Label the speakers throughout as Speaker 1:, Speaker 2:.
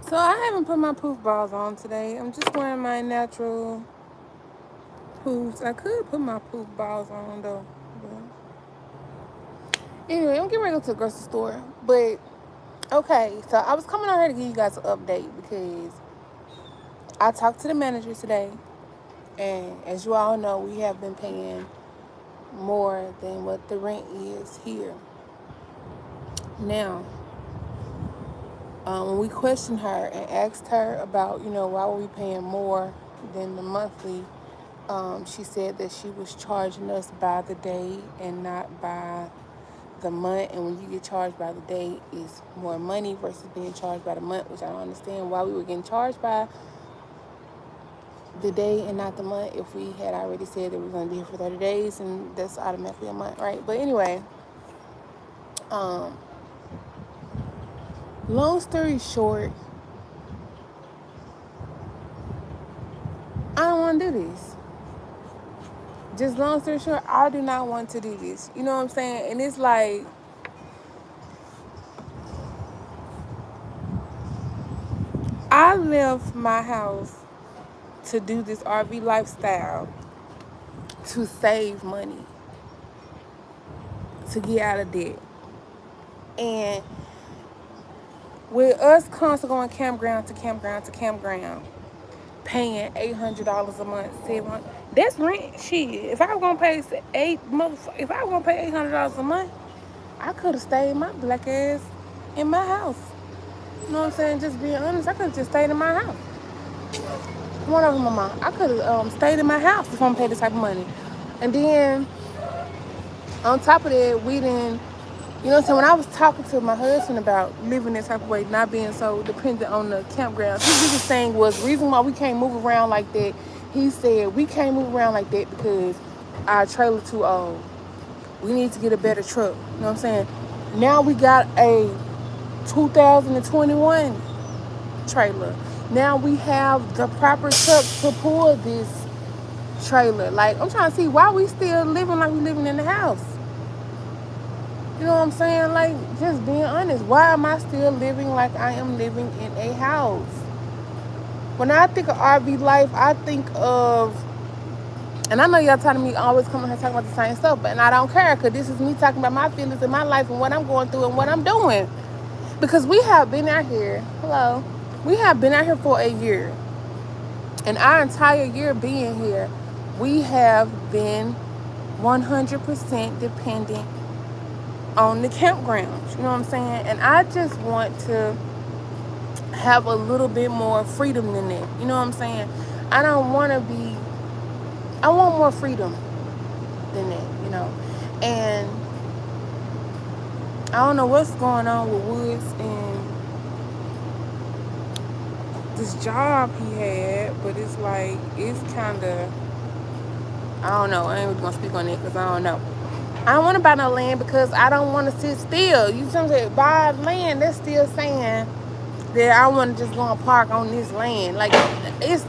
Speaker 1: So I haven't put my poof balls on today. I'm just wearing my natural poofs. I could put my poof balls on though. But anyway, I'm getting ready to go to the grocery store. But okay, so I was coming on here to give you guys an update because I talked to the manager today, and as you all know, we have been paying more than what the rent is here. Now, when we questioned her and asked her about, why were we paying more than the monthly, she said that she was charging us by the day and not by the month. And when you get charged by the day, it's more money versus being charged by the month, which I don't understand why we were getting charged by the day and not the month if we had already said that we were going to be here for 30 days and that's automatically a month, right? But anyway, um, long story short, I don't want to do this. Just long story short, I do not want to do this. You know what I'm saying? And it's like, I left my house to do this RV lifestyle to save money, to get out of debt. And with us constantly going campground to campground to campground, paying $800 a month, $700, that's rent. Shit, if I was gonna pay $800 a month, I could have stayed my black ass in my house. You know what I'm saying? Just being honest, I could have just stayed in my house. One of them, mama. I could have stayed in my house if I'm paid this type of money. And then on top of that, we didn't. You know what I'm saying? When I was talking to my husband about living this type of way, not being so dependent on the campground, his biggest thing was the reason why we can't move around like that. He said we can't move around like that because our trailer too old. We need to get a better truck. You know what I'm saying? Now we got a 2021 trailer. Now we have the proper truck to pull this trailer. Like, I'm trying to see why we still living like we living in the house. You know what I'm saying? Like, just being honest. Why am I still living like I am living in a house? When I think of RV life, I think of, and I know y'all telling me always coming here talking about the same stuff, but I don't care because this is me talking about my feelings in my life and what I'm going through and what I'm doing. Because we have been out here, we have been out here for a year. And our entire year being here, we have been 100% dependent on the campgrounds. You know what I'm saying? And I just want to have a little bit more freedom than that. You know what I'm saying? I don't want to be, I want more freedom than that. And I don't know what's going on with Woods and this job he had, but it's like, it's kind of, I don't know. I ain't really going to speak on it because I don't know. I don't want to buy no land because I don't want to sit still. You know what I'm saying? Buy land, that's still saying that I want to just go and park on this land. Like, it's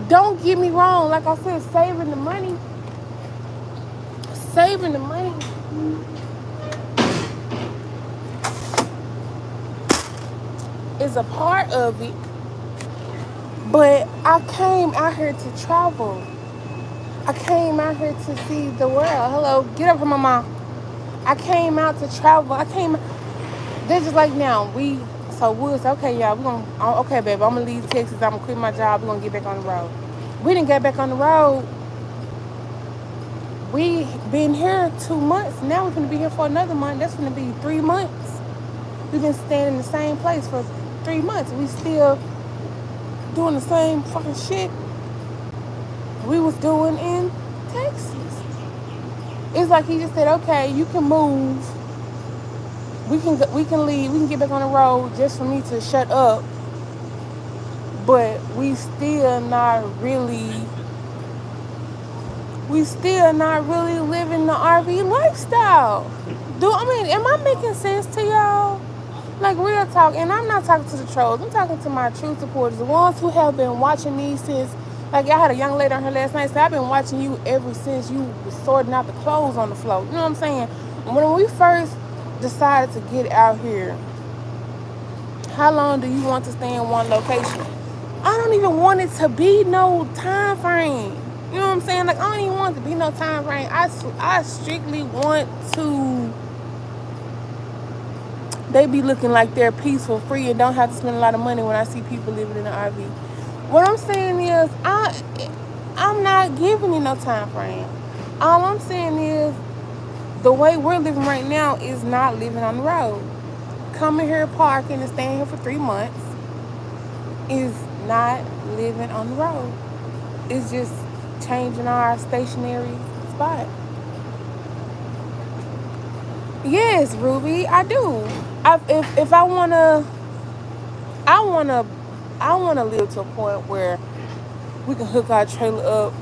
Speaker 1: don't get me wrong. Like I said, saving the money is a part of it. But I came out here to travel. I came out here to see the world. Hello, get up from my mom. I came out to travel. They're just like now. So Woods, okay, y'all, okay, baby, I'm gonna leave Texas. I'm gonna quit my job. We're gonna get back on the road. We didn't get back on the road. We been here 2 months. Now we're gonna be here for another month. That's gonna be 3 months. We've been staying in the same place for 3 months. We still doing the same fucking shit we was doing in Texas. It's like he just said, okay, you can move. We can leave. We can get back on the road just for me to shut up. But we still not really living the RV lifestyle. Am I making sense to y'all? Like, real talk. And I'm not talking to the trolls. I'm talking to my true supporters, the ones who have been watching me since, like, I had a young lady on her last night, so I've been watching you ever since you was sorting out the clothes on the floor. You know what I'm saying? When we first decided to get out here How long do you want to stay in one location? I don't even want it to be no time frame. You know what I'm saying? Like, I don't even want it to be no time frame. I strictly want to they be looking like they're peaceful, free, and don't have to spend a lot of money when I see people living in an RV. What I'm saying is, I'm not giving you no time frame. All I'm saying is, the way we're living right now is not living on the road. Coming here, parking, and staying here for 3 months is not living on the road. It's just changing our stationary spot. Yes, Ruby, I do. If I wanna, I wanna live to a point where we can hook our trailer up.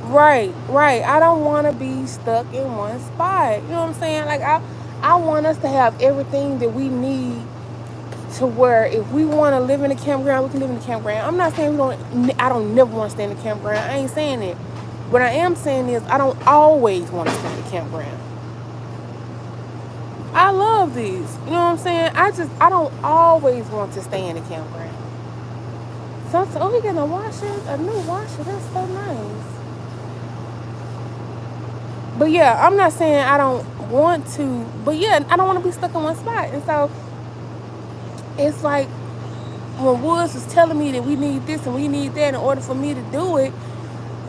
Speaker 1: Right, right. I don't want to be stuck in one spot. You know what I'm saying? Like, I want us to have everything that we need to where if we want to live in the campground, we can live in the campground. I'm not saying we don't. I don't never want to stay in the campground. I ain't saying it. What I am saying is I don't always want to stay in the campground. I love these. You know what I'm saying? I don't always want to stay in the campground. So, oh, we getting a new washer. That's so nice. But yeah, I'm not saying I don't want to, but yeah, I don't want to be stuck in one spot. And so it's like when Woods was telling me that we need this and we need that in order for me to do it,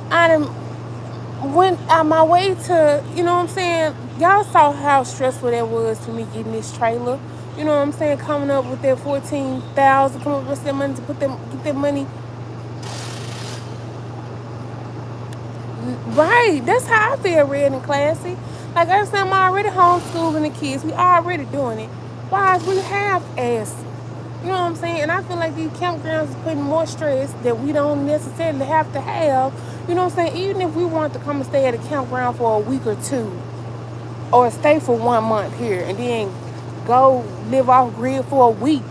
Speaker 1: I done went out my way to, you know what I'm saying? Y'all saw how stressful that was for me getting this trailer. You know what I'm saying? Coming up with that 14,000, come up with that money to get that money. Right, that's how I feel, Red and Classy. Like I said, I'm already homeschooling the kids. We already doing it. Why is we half ass? You know what I'm saying? And I feel like these campgrounds is putting more stress that we don't necessarily have to have. You know what I'm saying? Even if we want to come and stay at a campground for a week or two, or stay for 1 month here and then go live off grid for a week.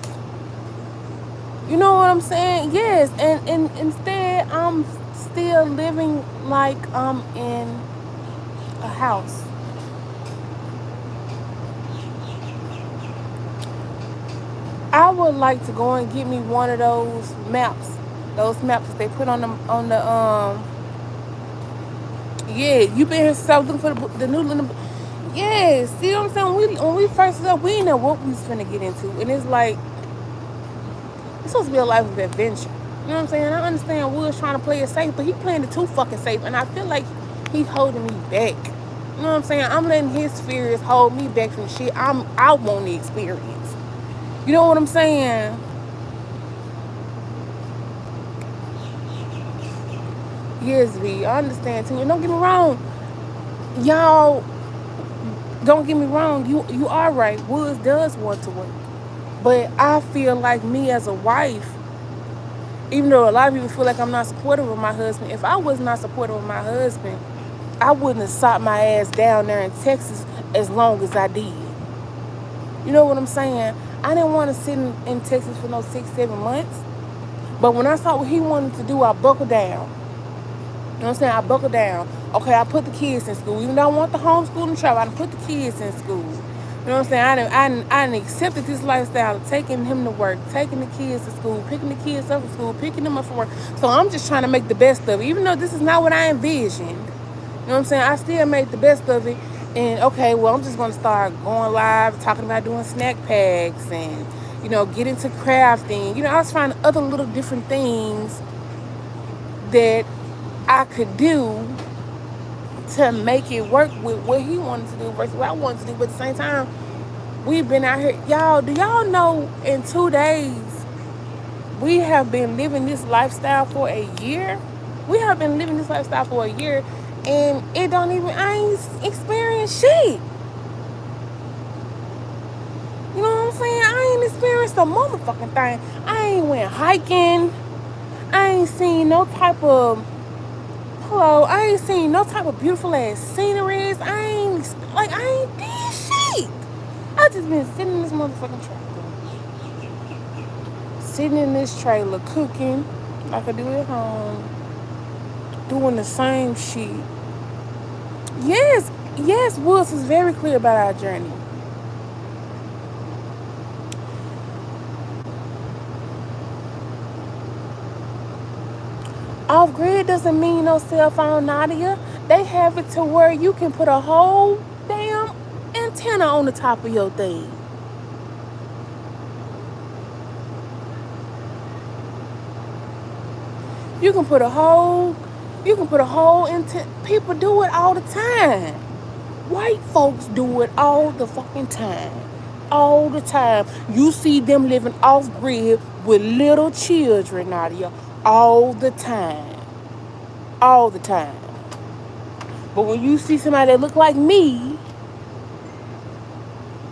Speaker 1: You know what I'm saying? Yes, and instead I'm still living like I'm in a house. I would like to go and get me one of those maps that they put on the yeah. You been here so looking for the new little. Yeah, see what I'm saying? When we first up, we didn't know what we was finna get into, and it's like it's supposed to be a life of adventure. You know what I'm saying? I understand Will's trying to play it safe, but he playing it too fucking safe, and I feel like he's holding me back. You know what I'm saying? I'm letting his fears hold me back from shit I want the experience. You know what I'm saying? Yes, V, I understand too. And don't get me wrong, y'all. Don't get me wrong. You are right. Woods does want to work, but I feel like me as a wife, even though a lot of people feel like I'm not supportive of my husband, if I was not supportive of my husband, I wouldn't have sought my ass down there in Texas as long as I did. You know what I'm saying? I didn't want to sit in Texas for no 6, 7 months. But when I saw what he wanted to do, I buckled down. You know what I'm saying? I buckled down. Okay, I put the kids in school. Even though I want the homeschooling travel, I put the kids in school. You know what I'm saying? I done accepted this lifestyle of taking him to work, taking the kids to school, picking the kids up from school, picking them up from work. So I'm just trying to make the best of it. Even though this is not what I envisioned. You know what I'm saying? I still made the best of it. And okay, well, I'm just going to start going live, talking about doing snack packs and, get into crafting. I was finding other little different things that I could do to make it work with what he wanted to do versus what I wanted to do. But at the same time, we've been out here. Y'all, do y'all know in 2 days, we have been living this lifestyle for a year? We have been living this lifestyle for a year, and I ain't experienced shit. You know what I'm saying? I ain't experienced a motherfucking thing. I ain't went hiking. I ain't seen no type of beautiful ass sceneries. I ain't did shit. I just been sitting in this motherfucking trailer. Sitting in this trailer cooking like I do at home. Doing the same shit. Yes, Woods is very clear about our journey. Off grid doesn't mean no cell phone, Nadia. They have it to where you can put a whole damn antenna on the top of your thing. You can put a whole antenna. People do it all the time. White folks do it all the fucking time. All the time. You see them living off grid with little children, Nadia. All the time. All the time. But when you see somebody that look like me,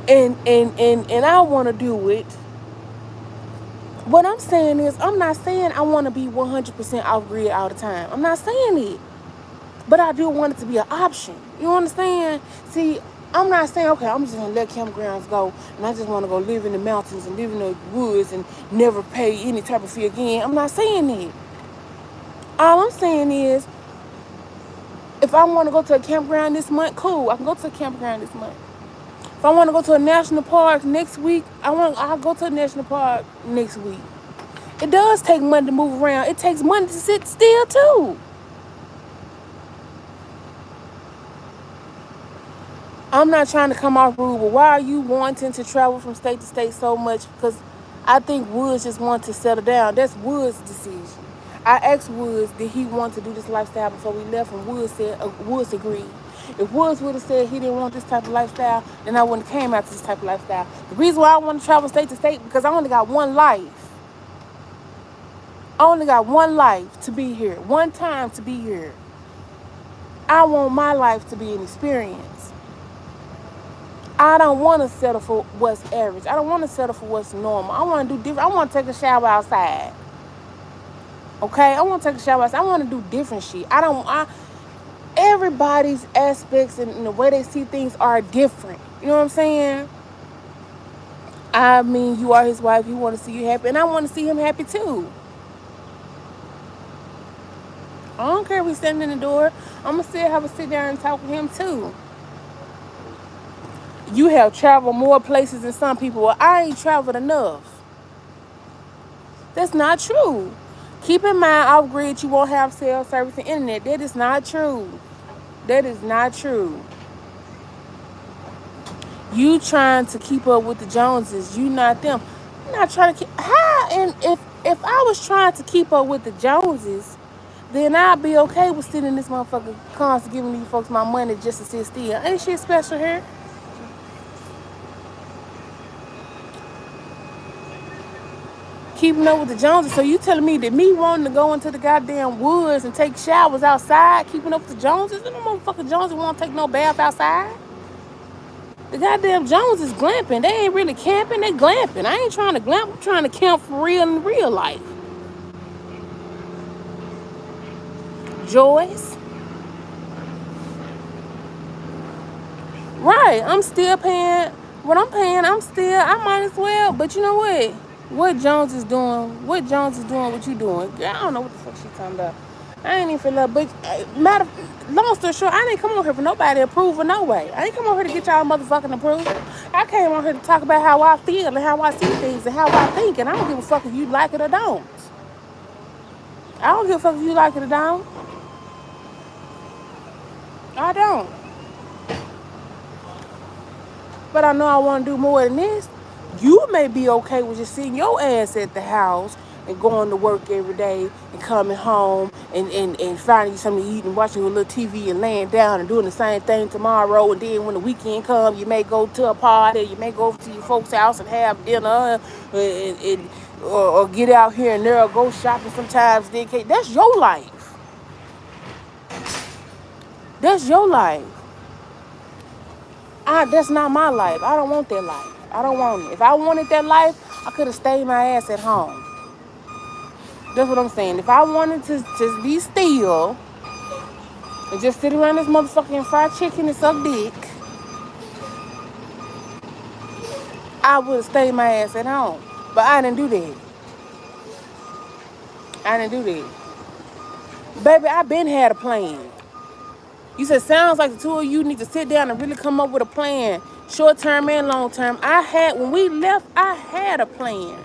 Speaker 1: and I want to do it, what I'm saying is, I'm not saying I want to be 100% off grid all the time. I'm not saying it. But I do want it to be an option. You understand? See, I'm not saying, okay, I'm just going to let campgrounds go, and I just want to go live in the mountains and live in the woods and never pay any type of fee again. I'm not saying that. All I'm saying is, if I want to go to a campground this month, cool, I can go to a campground this month. If I want to go to a national park next week, I'll go to a national park next week. It does take money to move around. It takes money to sit still, too. I'm not trying to come off rude, but why are you wanting to travel from state to state so much? Because I think Woods just wanted to settle down. That's Woods' decision. I asked Woods, did he want to do this lifestyle before we left? And Woods agreed. If Woods would have said he didn't want this type of lifestyle, then I wouldn't have came after this type of lifestyle. The reason why I want to travel state to state, because I only got one life. I only got one life to be here. One time to be here. I want my life to be an experience. I don't want to settle for what's average. I don't want to settle for what's normal. I want to do different. I want to take a shower outside. Okay? I want to take a shower outside. I want to do different shit. Everybody's aspects and the way they see things are different. You know what I'm saying? I mean, you are his wife. He want to see you happy. And I want to see him happy too. I don't care if he's standing in the door. I'm going to still have a sit down and talk with him too. You have traveled more places than some people. Well, I ain't traveled enough. That's not true. Keep in mind, off grid, you won't have cell service and internet. That is not true. That is not true. You trying to keep up with the Joneses. You not them. I'm not trying to keep. How? And if I was trying to keep up with the Joneses, then I'd be okay with sitting in this motherfucker constantly giving these folks my money just to sit still. Ain't shit special here. Keeping up with the Joneses. So you telling me that me wanting to go into the goddamn woods and take showers outside, keeping up with the Joneses? And the motherfucking Joneses won't take no bath outside. The goddamn Joneses glamping. They ain't really camping, they glamping. I ain't trying to glamp, I'm trying to camp for real in real life. Joyce. Right, I'm still paying what I'm paying. I might as well. But you know what? What Jones is doing, what you doing. Girl, I don't know what the fuck she talking about. I ain't even feel that. But long story short, I didn't come on here for nobody to approve in no way. I ain't come on here to get y'all motherfucking approval. I came on here to talk about how I feel and how I see things and how I think. And I don't give a fuck if you like it or don't. I don't give a fuck if you like it or don't. I don't. But I know I want to do more than this. You may be okay with just sitting your ass at the house and going to work every day and coming home and finding you something to eat and watching a little TV and laying down and doing the same thing tomorrow. And then when the weekend comes, you may go to a party, you may go to your folks' house and have dinner or get out here and there or go shopping sometimes. That's your life. That's your life. That's not my life. I don't want that life. I don't want it. If I wanted that life, I could have stayed my ass at home. That's what I'm saying. If I wanted to be still and just sit around this motherfucking fried chicken and suck dick, I would have stayed my ass at home. But I didn't do that. Baby, I been had a plan. You said, sounds like the two of you need to sit down and really come up with a plan. Short term and long term. When we left, I had a plan.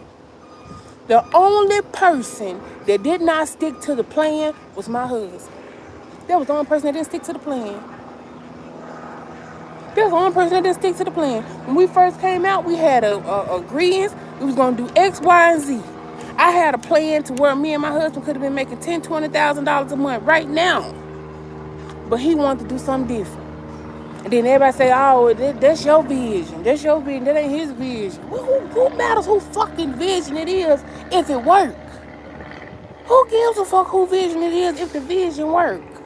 Speaker 1: The only person that did not stick to the plan was my husband. That was the only person that didn't stick to the plan. That was the only person that didn't stick to the plan. When we first came out, we had a agreement. We was gonna do X, Y, and Z. I had a plan to where me and my husband could have been making $10,000, $20,000 a month right now. But he wanted to do something different. And then everybody say, oh, that's your vision. That's your vision. That ain't his vision. Well, who matters who fucking vision it is if it works? Who gives a fuck who vision it is if the vision works?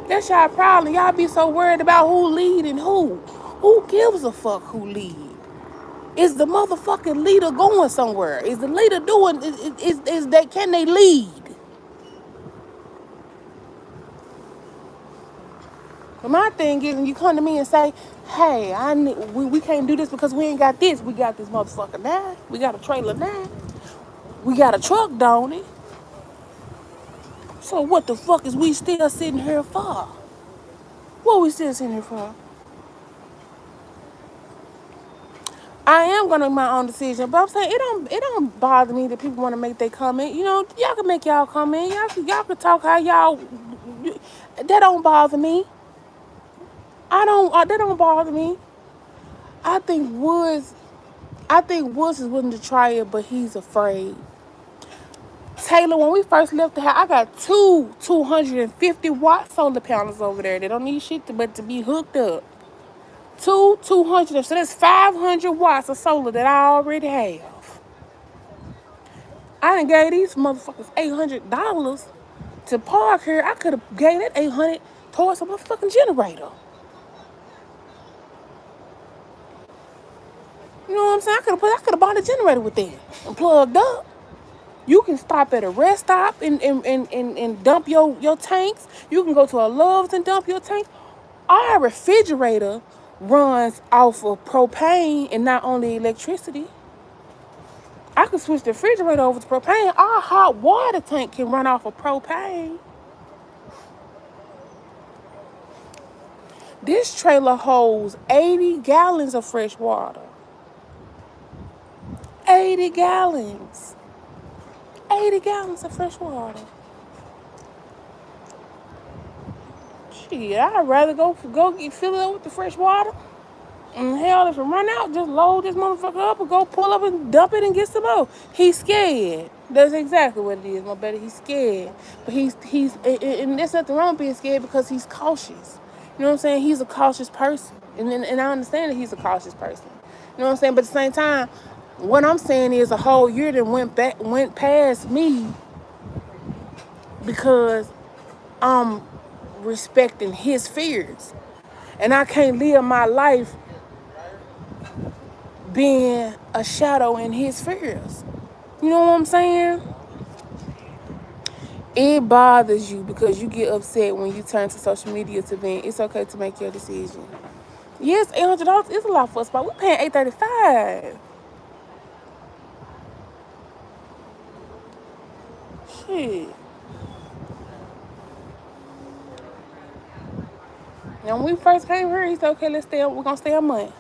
Speaker 1: That's y'all problem. Y'all be so worried about who leading who. Who gives a fuck who lead? Is the motherfucking leader going somewhere? Is the leader doing, can they lead? But my thing is, when you come to me and say, hey, we can't do this because we ain't got this. We got this motherfucker now. We got a trailer now. We got a truck, don't it? So what the fuck is we still sitting here for? What we still sitting here for? I am gonna make my own decision, but I'm saying it don't bother me that people want to make their comment. You know, y'all can make y'all comment. Y'all can talk how y'all. That don't bother me. That don't bother me. I think Woods is willing to try it, but he's afraid. Taylor, when we first left the house, I got two 250-watt solar panels over there. They don't need shit but to be hooked up. Two 200, so that's 500 watts of solar that I already have. I done gave these motherfuckers $800 to park here. I could have gave that $800 towards a motherfucking generator. You know what I'm saying? I could have bought a generator with that and plugged up. You can stop at a rest stop and dump your tanks. You can go to a Love's and dump your tanks. Our refrigerator runs off of propane and not only electricity. I can switch the refrigerator over to propane. Our hot water tank can run off of propane. This trailer holds 80 gallons of fresh water. 80 gallons. 80 gallons of fresh water. Shit, I'd rather go fill it up with the fresh water. And hell, if it run out, just load this motherfucker up and go pull up and dump it and get some more. He's scared. That's exactly what it is, my buddy. He's scared. But he's and there's nothing wrong with being scared because he's cautious. You know what I'm saying? He's a cautious person. And I understand that he's a cautious person. You know what I'm saying? But at the same time, what I'm saying is a whole year that went past me because I'm respecting his fears. And I can't live my life being a shadow in his fears. You know what I'm saying? It bothers you because you get upset when you turn to social media to vent. It's okay to make your decision. Yes, $800 is a lot for a spot. We're paying $835. Shit. Now when we first came here, he said, okay, we're gonna stay a month.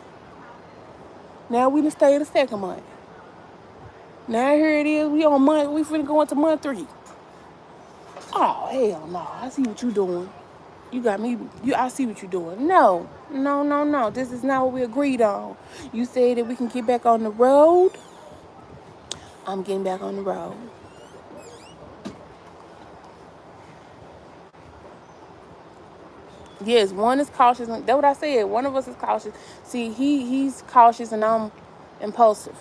Speaker 1: Now we done stayed the second month. Now here it is, we finna go into month 3. Oh, hell no, I see what you doing. You got me, I see what you're doing. No. This is not what we agreed on. You said that we can get back on the road. I'm getting back on the road. Yes, one is cautious. That's what I said. One of us is cautious. See, he's cautious and I'm impulsive.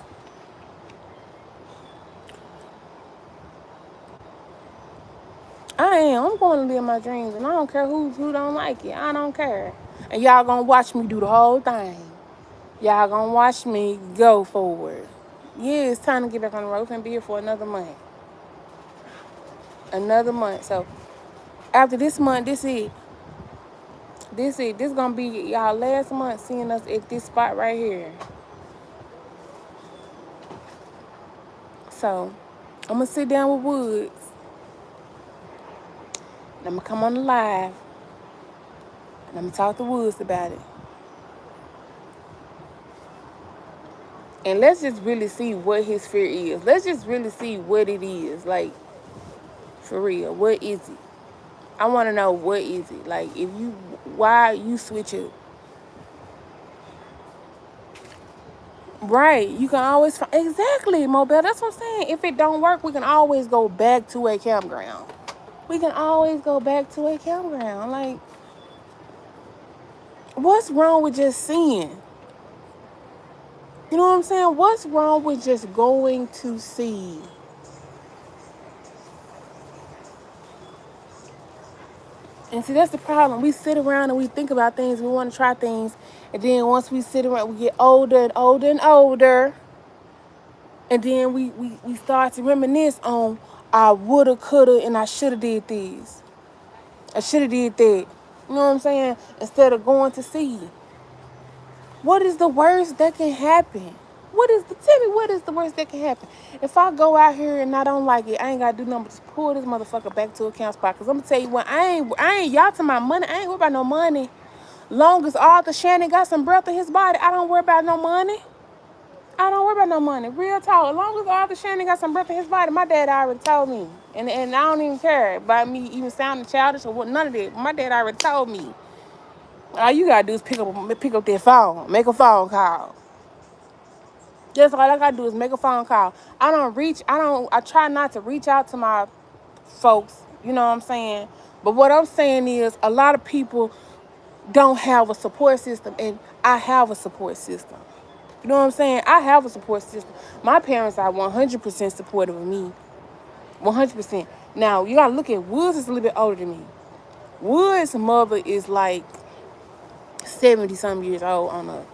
Speaker 1: I am. I'm going to live my dreams, and I don't care who don't like it. I don't care. And y'all gonna watch me do the whole thing. Y'all gonna watch me go forward. Yeah, it's time to get back on the road and be here for another month. Another month. So after this month, this it. This gonna be y'all last month seeing us at this spot right here. So I'm gonna sit down with Woods. And I'm gonna come on the live. And I'm gonna talk to Woods about it. And let's just really see what his fear is. Let's just really see what it is. Like, for real, what is it? I want to know what is it. Like, why you switch it? Right, you can always find, exactly, Mobile. That's what I'm saying. If it don't work, we can always go back to a campground. We can always go back to a campground. Like, what's wrong with just seeing? You know what I'm saying? What's wrong with just going to see? And see, that's the problem. We sit around and we think about things. We want to try things. And then once we sit around, we get older and older and older. And then we start to reminisce on I woulda, coulda, and I shoulda did this. I shoulda did that. You know what I'm saying? Instead of going to see. What is the worst that can happen? Tell me what is the worst that can happen? If I go out here and I don't like it, I ain't gotta do nothing but just pull this motherfucker back to account spot. Cause I'm gonna tell you what, I ain't y'all to my money. I ain't worried about no money. Long as Arthur Shannon got some breath in his body, I don't worry about no money. I don't worry about no money. Real talk. As long as Arthur Shannon got some breath in his body, my dad already told me. And I don't even care about me even sounding childish or what, none of that. My dad already told me. All you gotta do is pick up that phone, make a phone call. Just all I gotta do is make a phone call. I try not to reach out to my folks, you know what I'm saying? But what I'm saying is a lot of people don't have a support system, and I have a support system. You know what I'm saying? I have a support system. My parents are 100% supportive of me. 100%. Now, you gotta look at Woods is a little bit older than me. Woods' mother is like 70-some years old on a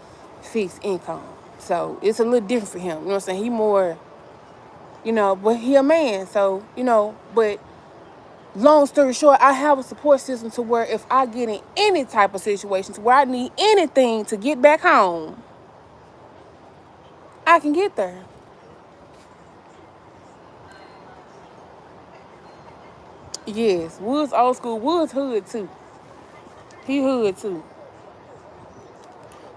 Speaker 1: fixed income. So it's a little different for him. You know what I'm saying? He more, but he a man. So, but long story short, I have a support system to where if I get in any type of situation to where I need anything to get back home, I can get there. Yes, Woods old school. Woods hood too. He hood too.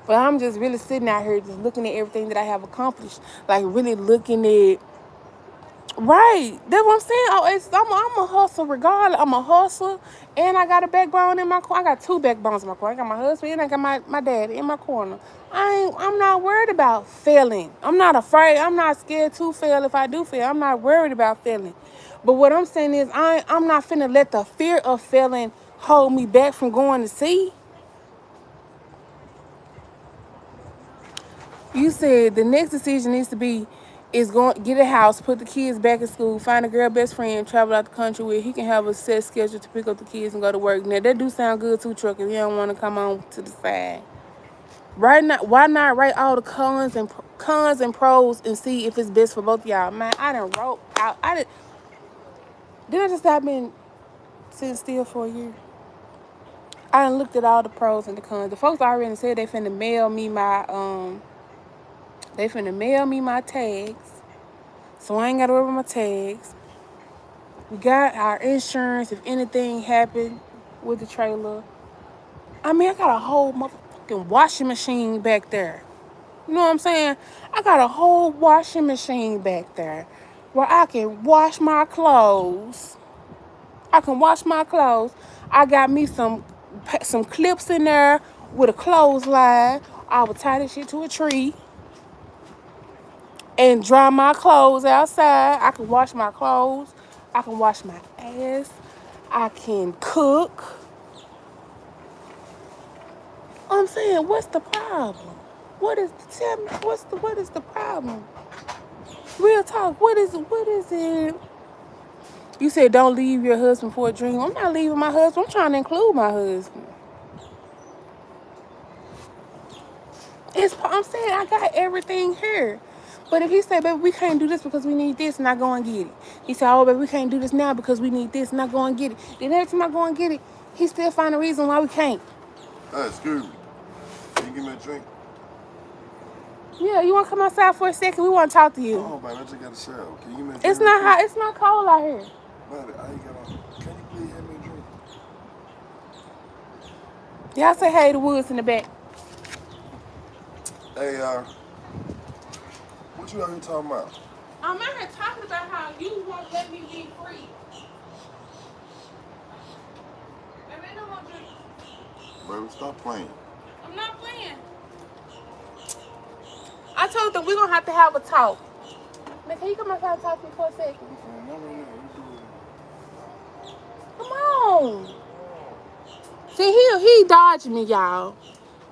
Speaker 1: But I'm just really sitting out here just looking at everything that I have accomplished. Like really looking at, right. That's what I'm saying. I'm a hustler regardless. I'm a hustler and I got a backbone in my corner. I got two backbones in my corner. I got my husband and I got my dad in my corner. I'm not worried about failing. I'm not afraid. I'm not scared to fail if I do fail. I'm not worried about failing. But what I'm saying is I'm not finna let the fear of failing hold me back from going to sea. You said the next decision needs to be is going get a house, put the kids back in school, find a girl best friend, travel out the country where he can have a set schedule to pick up the kids and go to work. Now that do sound good too, Truck, if you don't want to come on to the side. Right now, why not write all the cons and pros and see if it's best for both of y'all? Man, I done wrote out. Didn't I just have been sitting still for a year? I done looked at all the pros and the cons. The folks already said they finna mail me my tags. So I ain't gotta worry about my tags. We got our insurance if anything happened with the trailer. I mean, I got a whole motherfucking washing machine back there. You know what I'm saying? I got a whole washing machine back there where I can wash my clothes. I got me some clips in there with a clothesline. I would tie this shit to a tree and dry my clothes outside. I can wash my clothes. I can wash my ass. I can cook. I'm saying, what's the problem? What is the problem? Real talk, what is it? You said don't leave your husband for a dream. I'm not leaving my husband. I'm trying to include my husband. I'm saying I got everything here. But if he say, baby, we can't do this because we need this, and I go and get it. He said, oh, baby, we can't do this now because we need this, and I go and get it. Then every time I go and get it, he still find a reason why we can't.
Speaker 2: Excuse me. Can you give me a drink?
Speaker 1: Yeah, you want to come outside for a second? We want to talk to you.
Speaker 2: Oh, baby, I just got a shower. Can you give me a drink?
Speaker 1: It's not hot. It's not cold out here.
Speaker 2: Baby, I ain't got a... Can you please have me a drink?
Speaker 1: Y'all say hey to Woods in the back.
Speaker 2: Hey, What you out here talking about?
Speaker 1: I'm out here talking about how you won't let me be free. And they don't want to.
Speaker 2: Baby, stop playing.
Speaker 1: I'm not playing. I told them we're going to have a talk. Man, can you come outside and talk to me for a second?
Speaker 2: Not right now. You do it.
Speaker 1: Come on. See, he dodging me, y'all.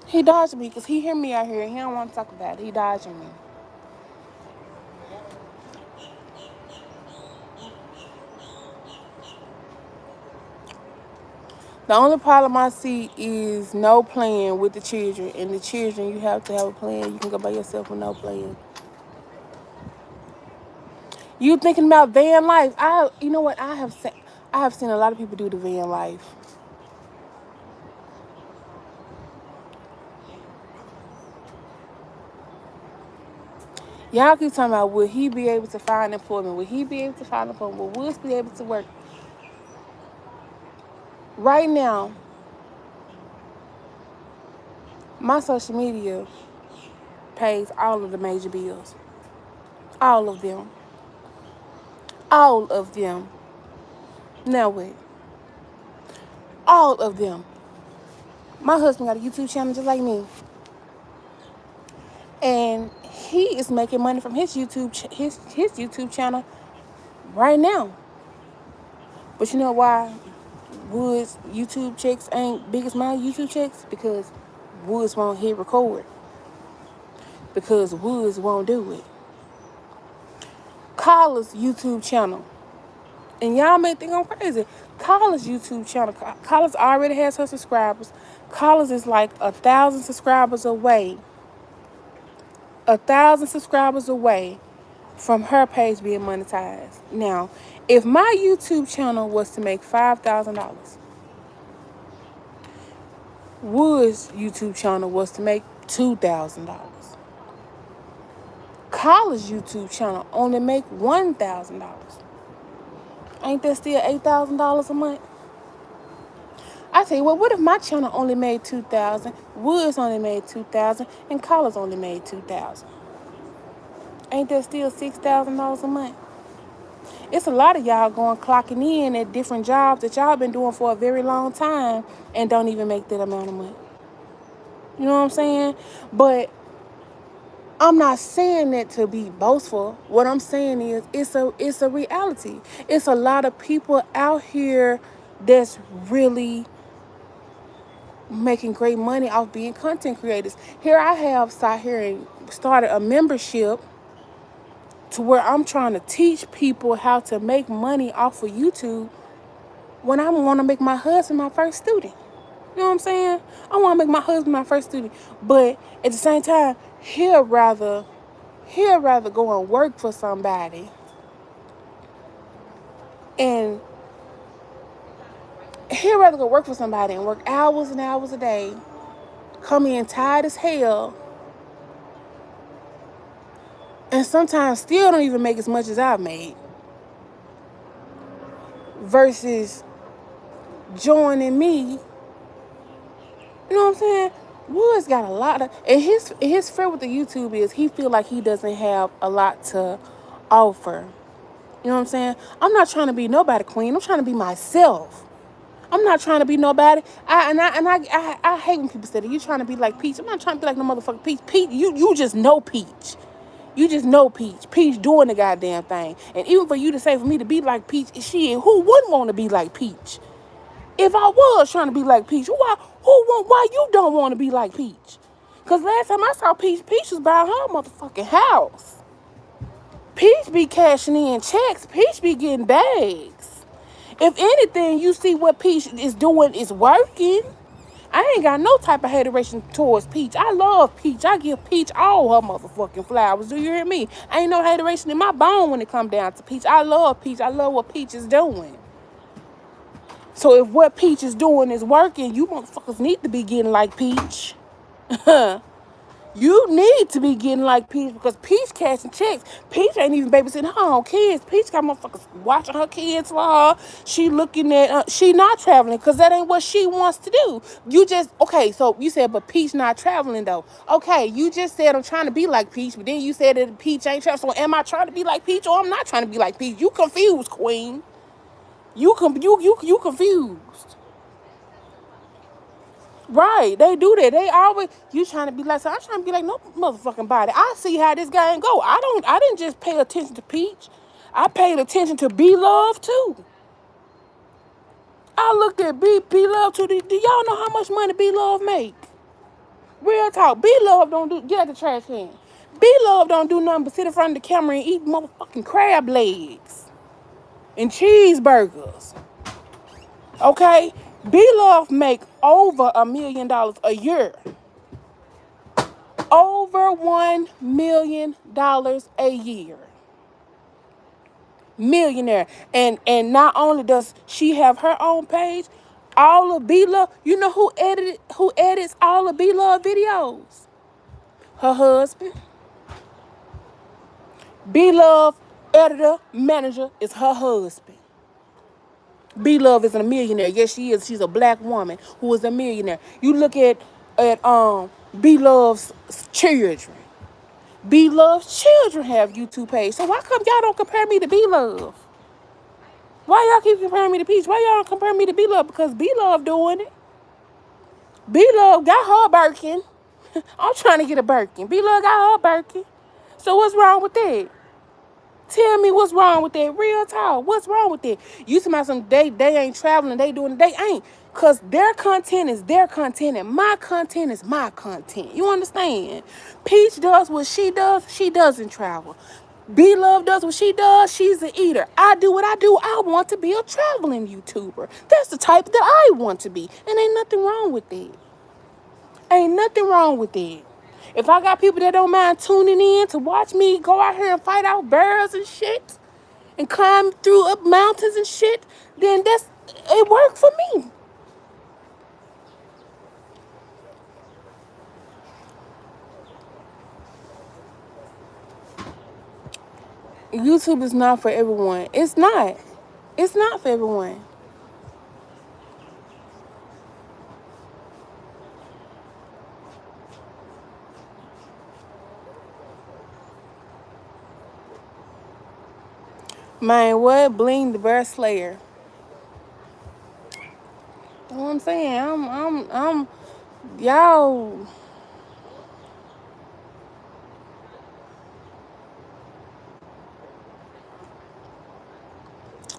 Speaker 1: He dodging me because he hear me out here and he don't want to talk about it. He dodging me. The only problem I see is no playing with the children. And the children, you have to have a plan. You can go by yourself with no plan. You thinking about van life? You know what? I have seen a lot of people do the van life. Y'all keep talking about, will he be able to find employment? Will he be able to find employment? Will Woods be able to work? Right now, my social media pays all of the major bills. All of them. All of them. Now wait. All of them. My husband got a YouTube channel just like me. And he is making money from his YouTube channel right now. But you know why Woods YouTube checks ain't big as my YouTube checks? Because Woods won't hit record. Because Woods won't do it. Carla's YouTube channel. And y'all may think I'm crazy. Carla's YouTube channel. Carla's already has her subscribers. Carla's is like 1,000 subscribers away. 1,000 subscribers away from her page being monetized. Now, if my YouTube channel was to make $5,000, Wood's YouTube channel was to make $2,000. Carla's YouTube channel only make $1,000. Ain't that still $8,000 a month? I tell you what if my channel only made $2,000, Woods only made $2,000, and Carla's only made $2,000? Ain't that still $6,000 a month? It's a lot of y'all clocking in at different jobs that y'all been doing for a very long time and don't even make that amount of money. You know what I'm saying? But I'm not saying that to be boastful. What I'm saying is it's a reality. It's a lot of people out here that's really making great money off being content creators. Here I have sat here and started a membership to where I'm trying to teach people how to make money off of YouTube when I want to make my husband my first student. You know what I'm saying? I want to make my husband my first student. But at the same time, he'll rather go and work for somebody and work hours and hours a day, come in tired as hell, and sometimes still don't even make as much as I've made, versus joining me. You know what I'm saying? Woods got a lot of, and his fear with the YouTube is he feel like he doesn't have a lot to offer. You know what I'm saying? I'm not trying to be nobody queen. I'm trying to be myself. I'm not trying to be nobody. I hate when people say that. You trying to be like Peach. I'm not trying to be like no motherfucking Peach. Peach, you just know Peach. You just know Peach. Peach doing the goddamn thing. And even for you to say for me to be like Peach, who wouldn't want to be like Peach? If I was trying to be like Peach, why you don't want to be like Peach? Because last time I saw Peach was buying her motherfucking house. Peach be cashing in checks. Peach be getting bags. If anything, you see what Peach is doing is working. I ain't got no type of hateration towards Peach. I love Peach. I give Peach all her motherfucking flowers. Do you hear me? Ain't no hateration in my bone when it come down to Peach. I love Peach. I love what Peach is doing. So if what Peach is doing is working, you motherfuckers need to be getting like Peach. You need to be getting like Peach because Peach cashing checks. Peach ain't even babysitting her own kids. Peach got motherfuckers watching her kids for her. She looking at, she not traveling because that ain't what she wants to do. You just, okay, so you said, but Peach not traveling though. Okay, you just said I'm trying to be like Peach, but then you said that Peach ain't traveling. So am I trying to be like Peach or I'm not trying to be like Peach? You confused, queen. You confused. Right, they do that. They always you trying to be like so. I'm trying to be like no motherfucking body. I see how this game go. I didn't just pay attention to Peach. I paid attention to B Love too. I looked at B Love too. Do y'all know how much money B Love make? Real talk. B Love don't do get out the trash can. B Love don't do nothing but sit in front of the camera and eat motherfucking crab legs and cheeseburgers. Okay? B Love make over $1 million a year. Over $1 million a year. Millionaire. And not only does she have her own page, all of B Love, you know who edits all of B Love videos? Her husband. B Love editor, manager is her husband. B Love isn't a millionaire. Yes, she is. She's a black woman who is a millionaire. You look at B Love's children. B Love's children have YouTube page. So why come y'all don't compare me to B Love? Why y'all keep comparing me to Peach? Why y'all don't compare me to B Love? Because B Love doing it. B Love got her Birkin. I'm trying to get a Birkin. B Love got her Birkin. So what's wrong with that? Tell me what's wrong with that. Real talk. What's wrong with that? You somebody some they ain't traveling, they doing they ain't. Cause their content is their content and my content is my content. You understand? Peach does what she doesn't travel. B Love does what she does, she's an eater. I do what I do. I want to be a traveling YouTuber. That's the type that I want to be. And ain't nothing wrong with that. Ain't nothing wrong with that. If I got people that don't mind tuning in to watch me go out here and fight out bears and shit and climb through up mountains and shit, then it worked for me. YouTube is not for everyone. It's not. It's not for everyone. Man, what? Bling the Bear Slayer. You know what I'm saying? Y'all.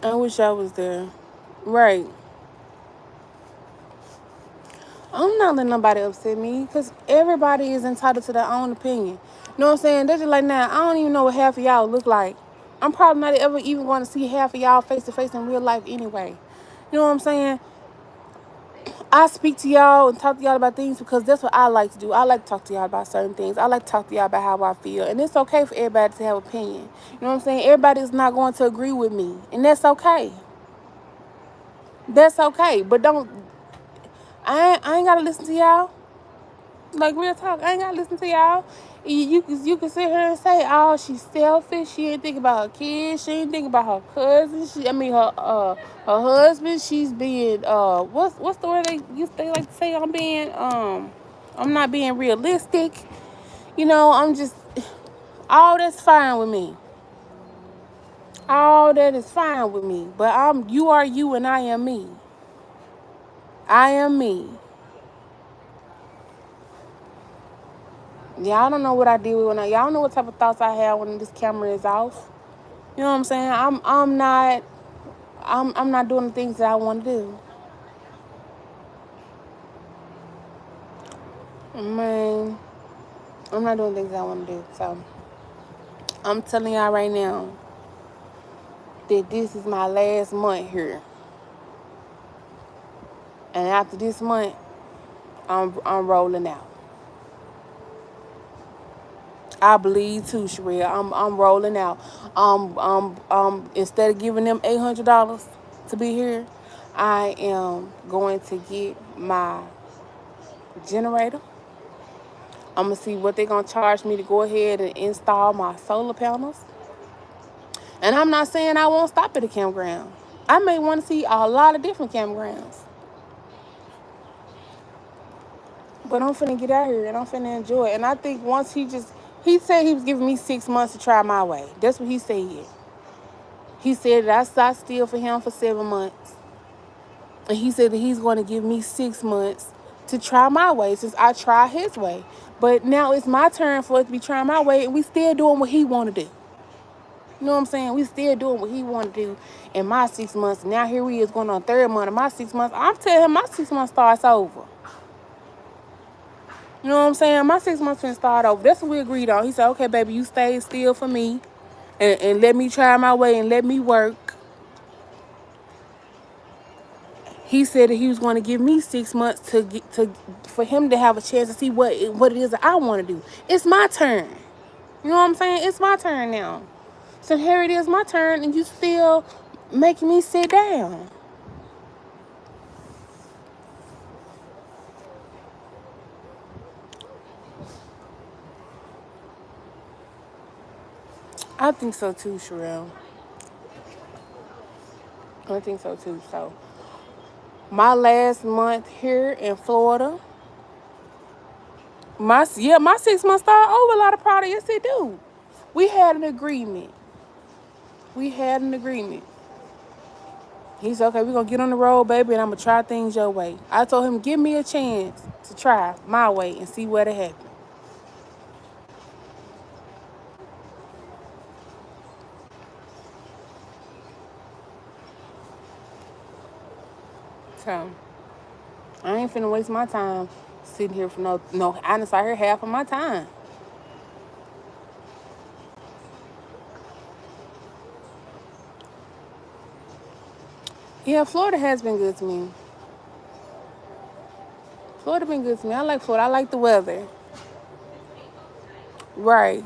Speaker 1: I wish I was there. Right. I'm not letting nobody upset me because everybody is entitled to their own opinion. You know what I'm saying? They're just like, now, I don't even know what half of y'all look like. I'm probably not ever even going to see half of y'all face to face in real life anyway. You know what I'm saying? I speak to y'all and talk to y'all about things because that's what I like to do. I like to talk to y'all about certain things. I like to talk to y'all about how I feel. And it's okay for everybody to have opinion. You know what I'm saying? Everybody's not going to agree with me. And that's okay. That's okay. But I ain't got to listen to y'all. Like real talk, I ain't gotta listen to y'all. You can sit here and say, oh, she's selfish. She ain't think about her kids. She ain't think about her cousin. Her husband. She's being what's the word they like to say? I'm not being realistic. You know, I'm just all that's fine with me. All that is fine with me. But you are you and I am me. I am me. Y'all don't know what I deal with y'all don't know what type of thoughts I have when this camera is off. You know what I'm saying? I'm not doing the things that I want to do. Man, I'm not doing things that I want to do. So I'm telling y'all right now that this is my last month here. And after this month, I'm rolling out. I believe too, Sherelle. I'm rolling out. Instead of giving them $800 to be here, I am going to get my generator. I'm going to see what they're going to charge me to go ahead and install my solar panels. And I'm not saying I won't stop at a campground. I may want to see a lot of different campgrounds. But I'm finna get out here and I'm finna enjoy it. And I think once he said he was giving me 6 months to try my way. That's what he said. He said that I sat still for him for 7 months. And he said that he's going to give me 6 months to try my way since I tried his way. But now it's my turn for it to be trying my way, and we still doing what he want to do. You know what I'm saying? We still doing what he want to do in my 6 months. Now here he is going on 3rd month of my 6 months. I'm telling him my 6 months starts over. You know what I'm saying? My 6 months finna start over. That's what we agreed on. He said, okay, baby, you stay still for me and let me try my way and let me work. He said that he was going to give me 6 months for him to have a chance to see what it is that I want to do. It's my turn. You know what I'm saying? It's my turn now. So here it is, my turn, and you still making me sit down. I think so too, Sherelle. I think so too. So my last month here in Florida, my 6 months start over. A lot of product, yes it do. We had an agreement. He said, okay, we're gonna get on the road, baby, and I'm gonna try things your way. I told him, give me a chance to try my way and see what happens. So I ain't finna waste my time sitting here for no. I done sat here half of my time. Yeah, Florida has been good to me. Florida been good to me. I like Florida. I like the weather. Right.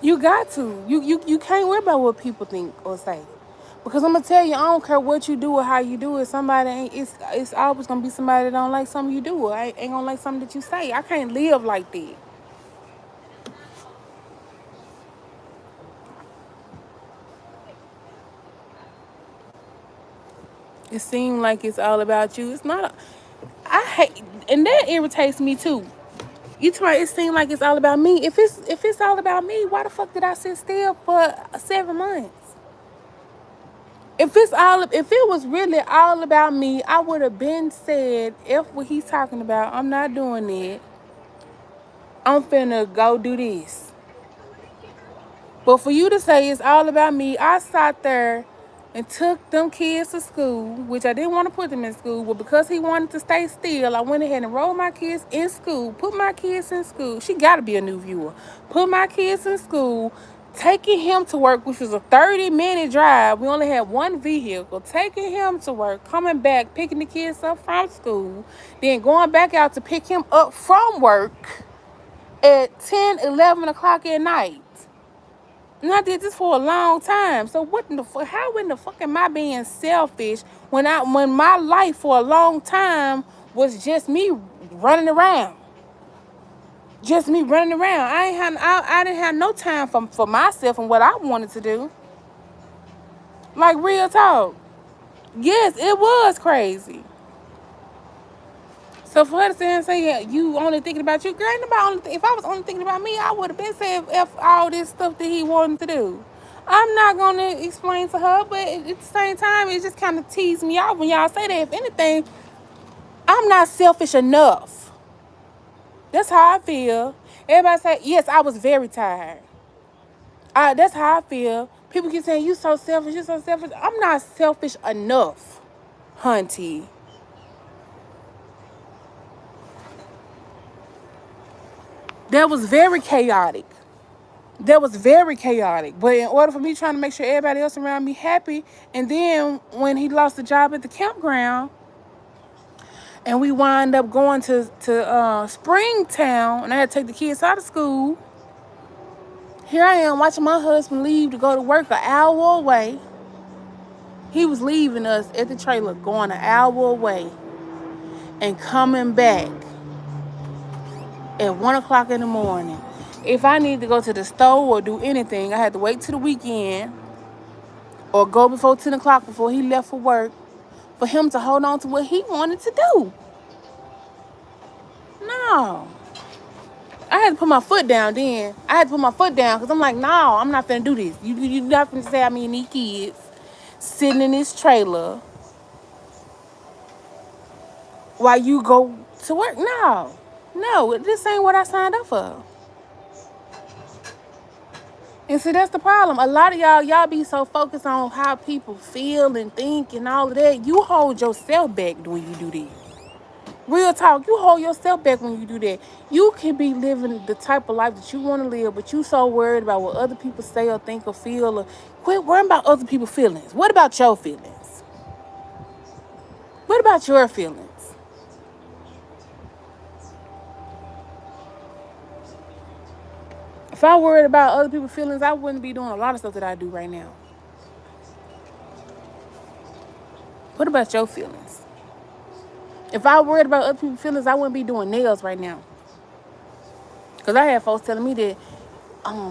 Speaker 1: You got to. You can't worry about what people think or say. Because I'm gonna tell you, I don't care what you do or how you do it. Somebody ain't. It's always gonna be somebody that don't like something you do or ain't gonna like something that you say. I can't live like that. It seems like it's all about you. It's not. I hate, and that irritates me too. You try. It seems like it's all about me. If it's all about me, why the fuck did I sit still for 7 months? If it was really all about me, I would have been said, if what he's talking about, I'm not doing it. I'm finna go do this. But for you to say it's all about me, I sat there and took them kids to school, which I didn't want to put them in school, but because he wanted to stay still, I went ahead and enrolled my kids in school, put my kids in school. She got to be a new viewer. Put my kids in school, taking him to work, which was a 30-minute drive. We only had one vehicle. Taking him to work, coming back, picking the kids up from school, then going back out to pick him up from work at 10, 11 o'clock at night. And I did this for a long time. So what in the fuck? How in the fuck am I being selfish when my life for a long time was just me running around? Just me running around. I didn't have no time for myself and what I wanted to do. Like, real talk. Yes, it was crazy. So for her to say, yeah, you only thinking about you, girl, if I was only thinking about me, I would have been saying F all this stuff that he wanted to do. I'm not going to explain to her, but at the same time, it just kind of teased me out when y'all say that. If anything, I'm not selfish enough. That's how I feel. Everybody say, yes, I was very tired. That's how I feel. People keep saying, you so selfish, you so selfish. I'm not selfish enough, hunty. That was very chaotic. But in order for me trying to make sure everybody else around me happy, and then when he lost the job at the campground, and we wind up going to Springtown, and I had to take the kids out of school. Here I am watching my husband leave to go to work an hour away. He was leaving us at the trailer, going an hour away, and coming back at 1 o'clock in the morning. If I need to go to the store or do anything, I had to wait till the weekend or go before 10 o'clock before he left for work for him to hold on to what he wanted to do. No. I had to put my foot down then. I had to put my foot down because I'm like, no, I'm not finna do this. You not finna say I mean these kids sitting in this trailer while you go to work. No. No, this ain't what I signed up for. And see, that's the problem. A lot of y'all be so focused on how people feel and think and all of that. You hold yourself back when you do that. Real talk, you hold yourself back when you do that. You can be living the type of life that you want to live, but you so worried about what other people say or think or feel. Or quit worrying about other people's feelings. What about your feelings? What about your feelings? If I worried about other people's feelings, I wouldn't be doing a lot of stuff that I do right now. What about your feelings? If I worried about other people's feelings, I wouldn't be doing nails right now. Because I had folks telling me that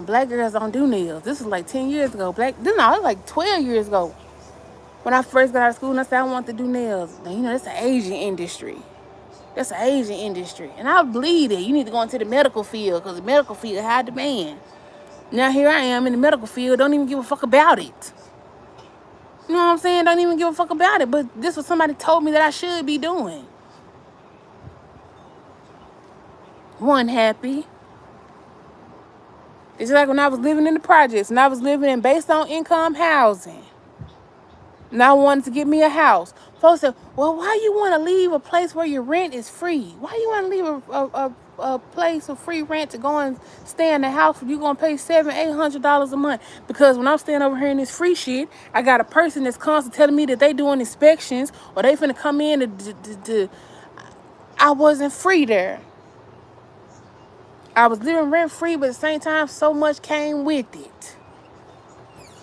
Speaker 1: black girls don't do nails. This was like 10 years ago. It was like 12 years ago. When I first got out of school and I said I want to do nails. Now, that's an Asian industry. That's an Asian industry. And I believe it. You need to go into the medical field because the medical field high demand. Now here I am in the medical field, don't even give a fuck about it. You know what I'm saying? Don't even give a fuck about it. But this was somebody told me that I should be doing. Wasn't happy. It's like when I was living in the projects and I was living in based on income housing. And I wanted to get me a house. Folks said, well, why you want to leave a place where your rent is free? Why you want to leave a place of free rent to go and stay in the house where you're going to pay $700-800 a month? Because when I'm staying over here in this free shit, I got a person that's constantly telling me that they doing inspections or they finna come in to I wasn't free there. I was living rent free, but at the same time, so much came with it.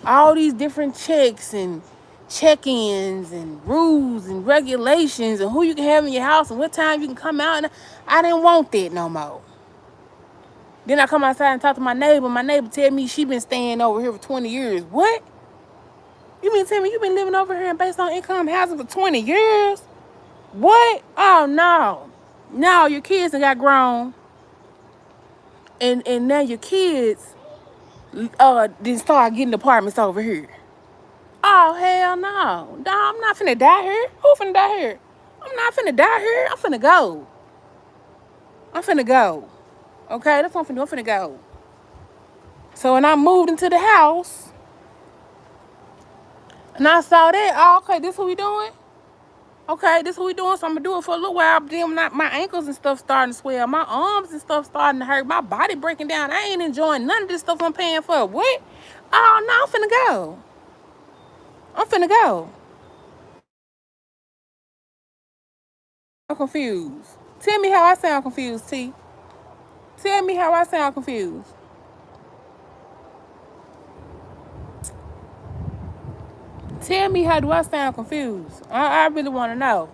Speaker 1: All these different checks and check-ins and rules and regulations and who you can have in your house and what time you can come out. And I didn't want that no more. Then I come outside and talk to my neighbor. My neighbor tell me she been staying over here for 20 years. What? You mean tell me you been living over here based on income housing for 20 years? What? Oh, no. No, your kids done got grown. And now your kids didn't start getting apartments over here. Oh, hell no. No, I'm not finna die here. Who finna die here? I'm not finna die here. I'm finna go. Okay, that's what I'm finna do. I'm finna go. So when I moved into the house, and I saw that, okay, this what we doing? Okay, this what we doing, so I'm gonna do it for a little while. But then my ankles and stuff starting to swell. My arms and stuff starting to hurt. My body breaking down. I ain't enjoying none of this stuff I'm paying for. What? Oh, no, I'm finna go. I'm confused. Tell me how I sound confused, T. Tell me how I sound confused. Tell me how do I sound confused. I really want to know.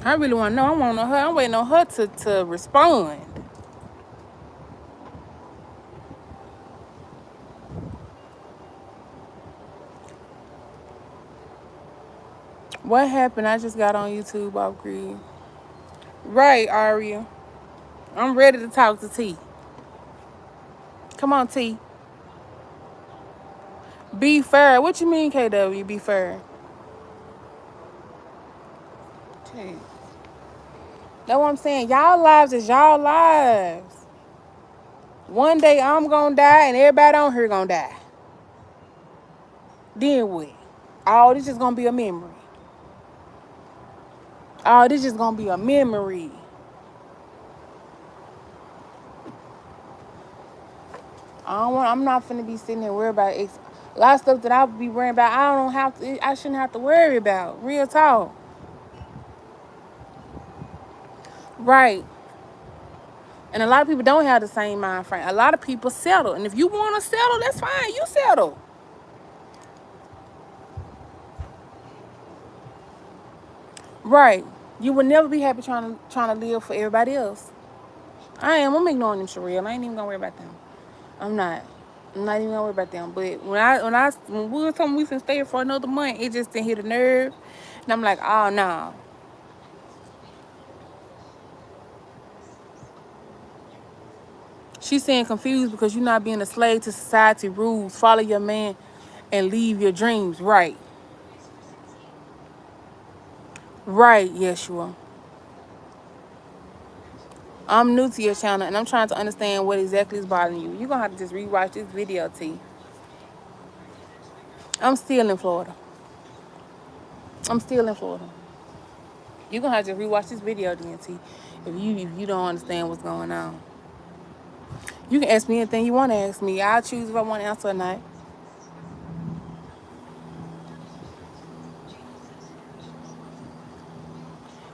Speaker 1: I really want to know. I'm waiting on her to respond. What happened? I just got on YouTube off grid. Right, Aria. I'm ready to talk to T. Come on, T. Be fair. What you mean, KW? Be fair. T. That's what I'm saying. Y'all lives is y'all lives. One day I'm gonna die and everybody on here gonna die. Then what? Oh, this is gonna be a memory. Oh, this is gonna be a memory. I'm not finna be sitting there worried about a lot of stuff that I would be worrying about. I shouldn't have to worry about. Real talk. Right. And a lot of people don't have the same mind frame. A lot of people settle. And if you want to settle, that's fine. You settle. Right. You will never be happy trying to live for everybody else. I am. I'm ignoring them, Sherelle. I ain't even gonna worry about them. I'm not. I'm not even gonna worry about them. But when we were talking we can stay for another month, it just didn't hit a nerve. And I'm like, oh no. She's saying confused because you're not being a slave to society rules. Follow your man and leave your dreams. Right. Right, Yeshua. I'm new to your channel and I'm trying to understand what exactly is bothering you. You're gonna have to just rewatch this video, T. I'm still in Florida. I'm still in Florida. You're gonna have to rewatch this video, DNT, if you don't understand what's going on. You can ask me anything you want to ask me. I'll choose if I want to answer or not.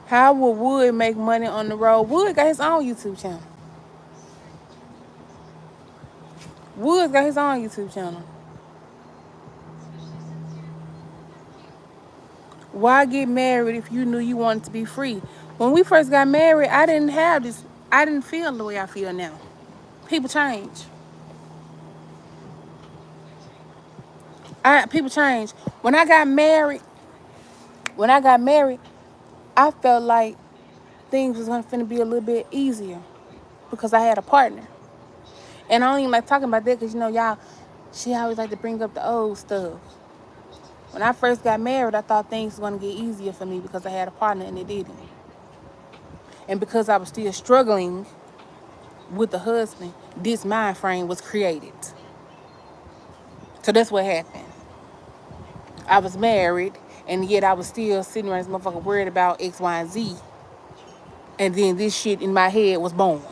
Speaker 1: How will Wood make money on the road? Wood got his own YouTube channel. Wood's got his own YouTube channel. Why get married if you knew you wanted to be free? When we first got married, I didn't have this. I didn't feel the way I feel now. People change. People change. When I got married, I felt like things was gonna be a little bit easier because I had a partner. And I don't even like talking about that because, y'all, she always like to bring up the old stuff. When I first got married, I thought things were going to get easier for me because I had a partner and it didn't. And because I was still struggling with the husband, this mind frame was created. So that's what happened. I was married and yet I was still sitting around this motherfucker worried about X, Y, and Z. And then this shit in my head was born.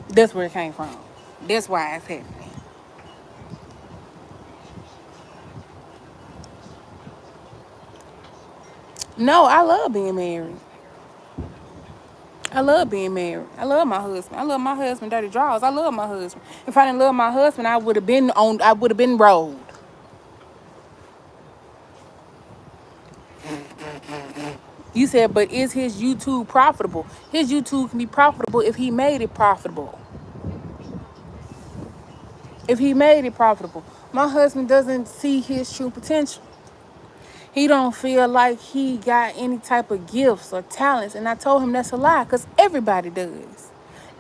Speaker 1: That's where it came from. That's why it's happening. No, I love being married. I love being married. I love my husband. I love my husband dirty draws. I love my husband. If I didn't love my husband, I would have been rolled. You said, but is his YouTube profitable? His YouTube can be profitable if he made it profitable. If he made it profitable. My husband doesn't see his true potential. He don't feel like he got any type of gifts or talents. And I told him that's a lie because everybody does.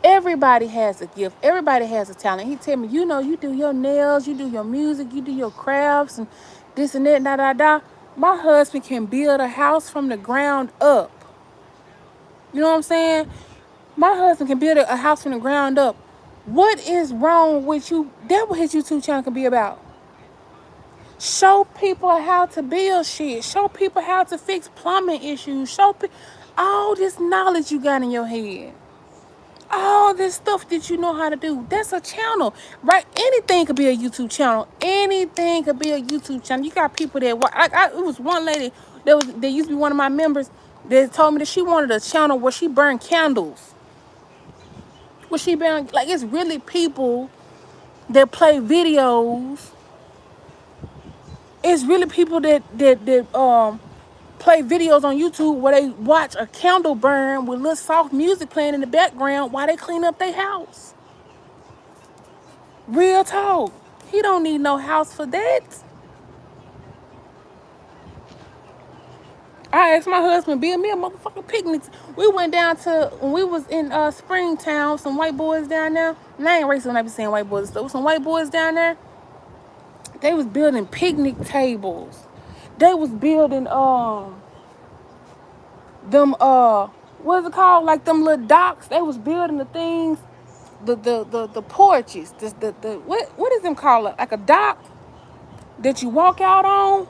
Speaker 1: Everybody has a gift. Everybody has a talent. He tell me, you do your nails, you do your music, you do your crafts and this and that, da. My husband can build a house from the ground up. You know what I'm saying? My husband can build a house from the ground up. What is wrong with you? That's what his YouTube channel can be about. Show people how to build shit. Show people how to fix plumbing issues. Show people all this knowledge you got in your head. All this stuff that you know how to do. That's a channel, right? Anything could be a YouTube channel. Anything could be a YouTube channel. You got people that work. It was one lady that used to be one of my members that told me that she wanted a channel where she burned candles. Where she burned, like, it's really people that play videos. It's really people that play videos on YouTube where they watch a candle burn with little soft music playing in the background while they clean up their house. Real talk. He don't need no house for that. I asked my husband, build me a motherfucking picnic. We went down to, when we was in Springtown, some white boys down there. And I ain't racist when I be saying white boys. There was some white boys down there. They was building picnic tables. They was building what's it called? Like them little docks. They was building the things, the porches. What is them called? Like a dock that you walk out on.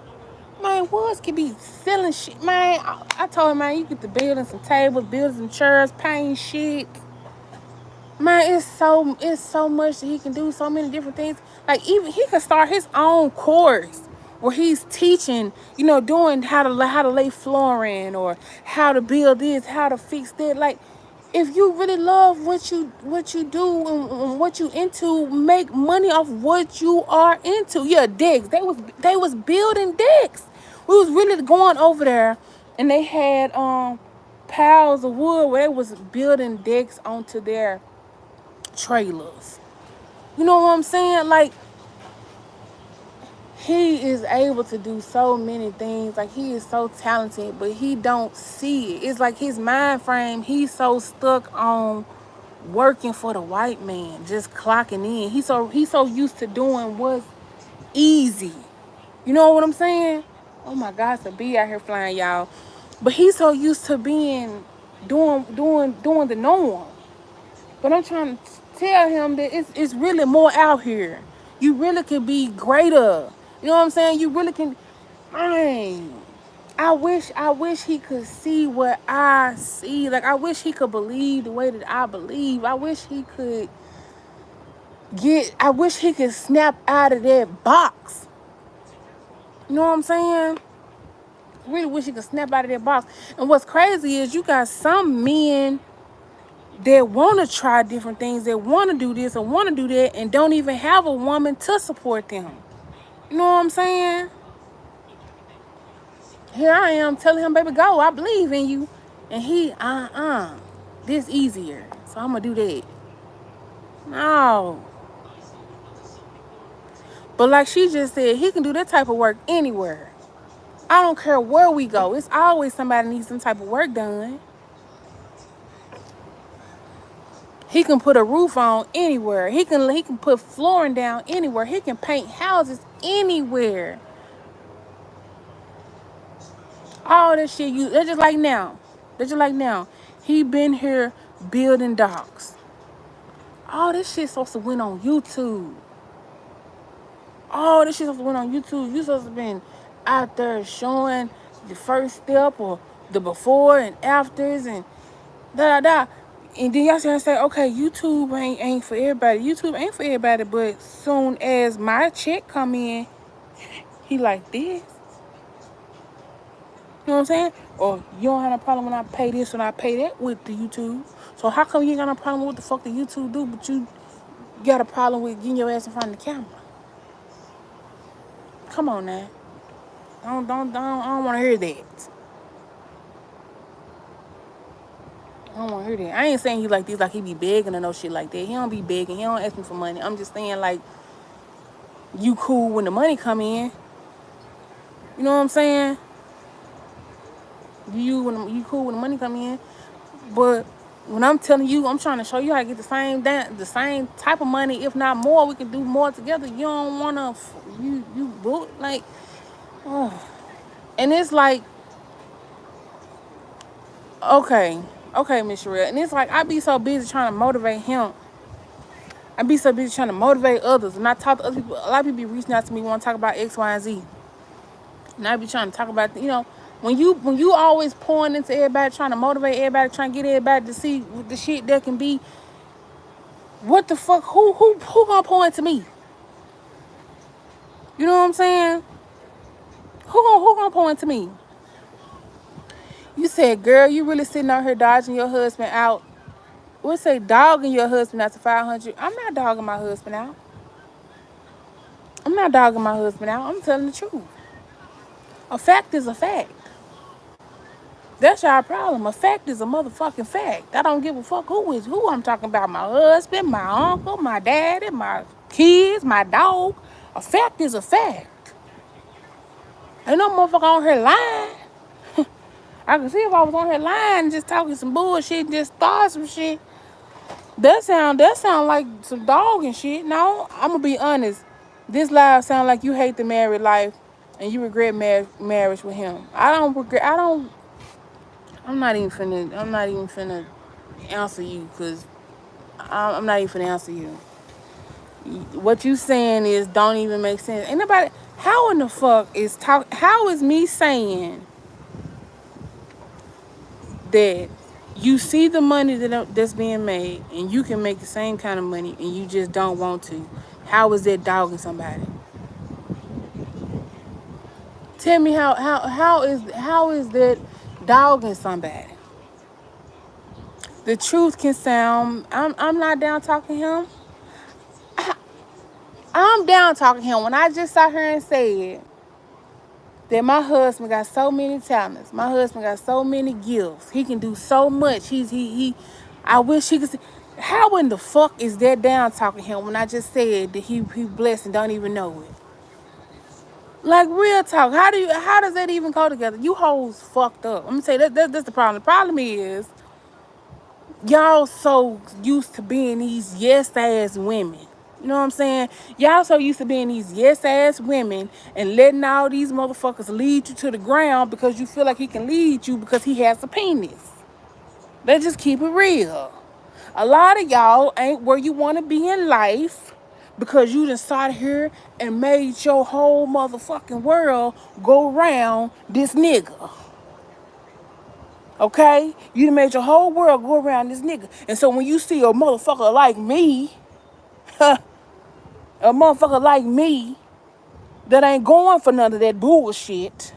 Speaker 1: Man, Woods could be selling shit. Man, I told him, man, you get to building some tables, building some chairs, paint shit. Man, it's so much that he can do. So many different things. Like, even he could start his own course where he's teaching, doing how to lay flooring or how to build this, how to fix that. Like, if you really love what you do and what you into, make money off what you are into. Yeah, decks. They was building decks. We was really going over there, and they had piles of wood where they was building decks onto their trailers. You know what I'm saying? Like, he is able to do so many things. Like, he is so talented, but he don't see it. It's like his mind frame, he's so stuck on working for the white man, just clocking in. He's so used to doing what's easy. You know what I'm saying? Oh my God, it's a bee out here flying, y'all. But he's so used to being doing the norm. But I'm trying to tell him that it's really more out here. You really can be greater. You know what I'm saying? You really can. Man, I wish he could see what I see. Like, I wish he could believe the way that I believe. I wish he could snap out of that box. You know what I'm saying? I really wish he could snap out of that box. And what's crazy is you got some men that want to try different things, that want to do this and want to do that, and don't even have a woman to support them. You know what I'm saying? Here I am telling him, baby, go. I believe in you. And he, this easier. So I'm going to do that. No. But like she just said, he can do that type of work anywhere. I don't care where we go. It's always somebody needs some type of work done. He can put a roof on anywhere. He can put flooring down anywhere. He can paint houses anywhere. All that shit, they're just like now. He been here building docks. All this shit supposed to went on YouTube. You supposed to been out there showing the first step or the before and afters and da. And then y'all say, okay, YouTube ain't for everybody. YouTube ain't for everybody, but soon as my check come in, he like this. You know what I'm saying? Or you don't have no problem when I pay this and I pay that with the YouTube. So how come you ain't got no problem with what the fuck the YouTube do, but you got a problem with getting your ass in front of the camera? Come on now. I don't want to hear that. I don't want to hear that. I ain't saying he like this, like he be begging or no shit like that. He don't be begging. He don't ask me for money. I'm just saying, like, you cool when the money come in. You know what I'm saying? You cool when the money come in. But when I'm telling you, I'm trying to show you how to get the same type of money, if not more. We can do more together. You don't want to, you book, like, oh. And it's like, okay, Miss Sherelle. And it's like, I be so busy trying to motivate him. I be so busy trying to motivate others. And I talk to other people. A lot of people be reaching out to me, want to talk about X, Y, and Z. And I be trying to talk about, when you always pouring into everybody, trying to motivate everybody, trying to get everybody to see the shit that can be, what the fuck, who gonna pour into me? You know what I'm saying? Who gonna pour into me? You said, girl, you really sitting out here dodging your husband out. We'll say dogging your husband out to 500. I'm not dogging my husband out. I'm telling the truth. A fact is a fact. That's your problem. A fact is a motherfucking fact. I don't give a fuck who I'm talking about. My husband, my uncle, my daddy, my kids, my dog. A fact is a fact. Ain't no motherfucker on here lying. I can see if I was on here lying, just talking some bullshit, just start some shit. That sound like some dog and shit. No, I'm gonna be honest. This live sound like you hate the married life and you regret marriage with him. I'm not even finna answer you, because I'm not even finna answer you. What you saying is don't even make sense. Ain't nobody. How in the fuck is how is me saying that you see the money that's being made and you can make the same kind of money and you just don't want to? How is that dogging somebody? Tell me how is that dogging somebody? The truth can sound. I'm not down talking him. I'm down talking him when I just sat here and said that my husband got so many talents. My husband got so many gifts. He can do so much. He. I wish he could. How in the fuck is that down talking him when I just said that he blessed and don't even know it? Like real talk. How does that even go together? You hoes fucked up. I'm gonna say that's the problem. The problem is y'all so used to being these yes ass women. You know what I'm saying? Y'all so used to being these yes ass women and letting all these motherfuckers lead you to the ground because you feel like he can lead you because he has a penis. Let's just keep it real. A lot of y'all ain't where you want to be in life because you done sat here and made your whole motherfucking world go around this nigga. Okay? You done made your whole world go around this nigga. And so when you see a motherfucker like me, a motherfucker like me that ain't going for none of that bullshit,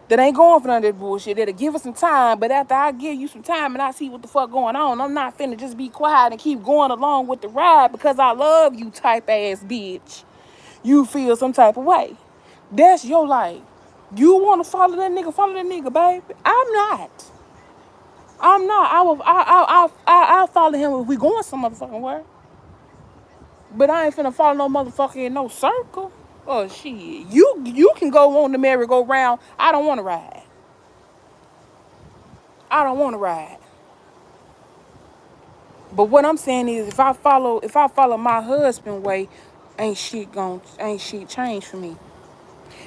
Speaker 1: that'll give us some time, but after I give you some time and I see what the fuck going on, I'm not finna just be quiet and keep going along with the ride because I love you type ass bitch. You feel some type of way. That's your life. You want to follow that nigga, baby. I'm not. I'll follow him if we going some motherfucking where. But I ain't finna follow no motherfucker in no circle. Oh shit. You can go on the merry-go-round. I don't wanna ride. But what I'm saying is if I follow my husband way, ain't shit change for me.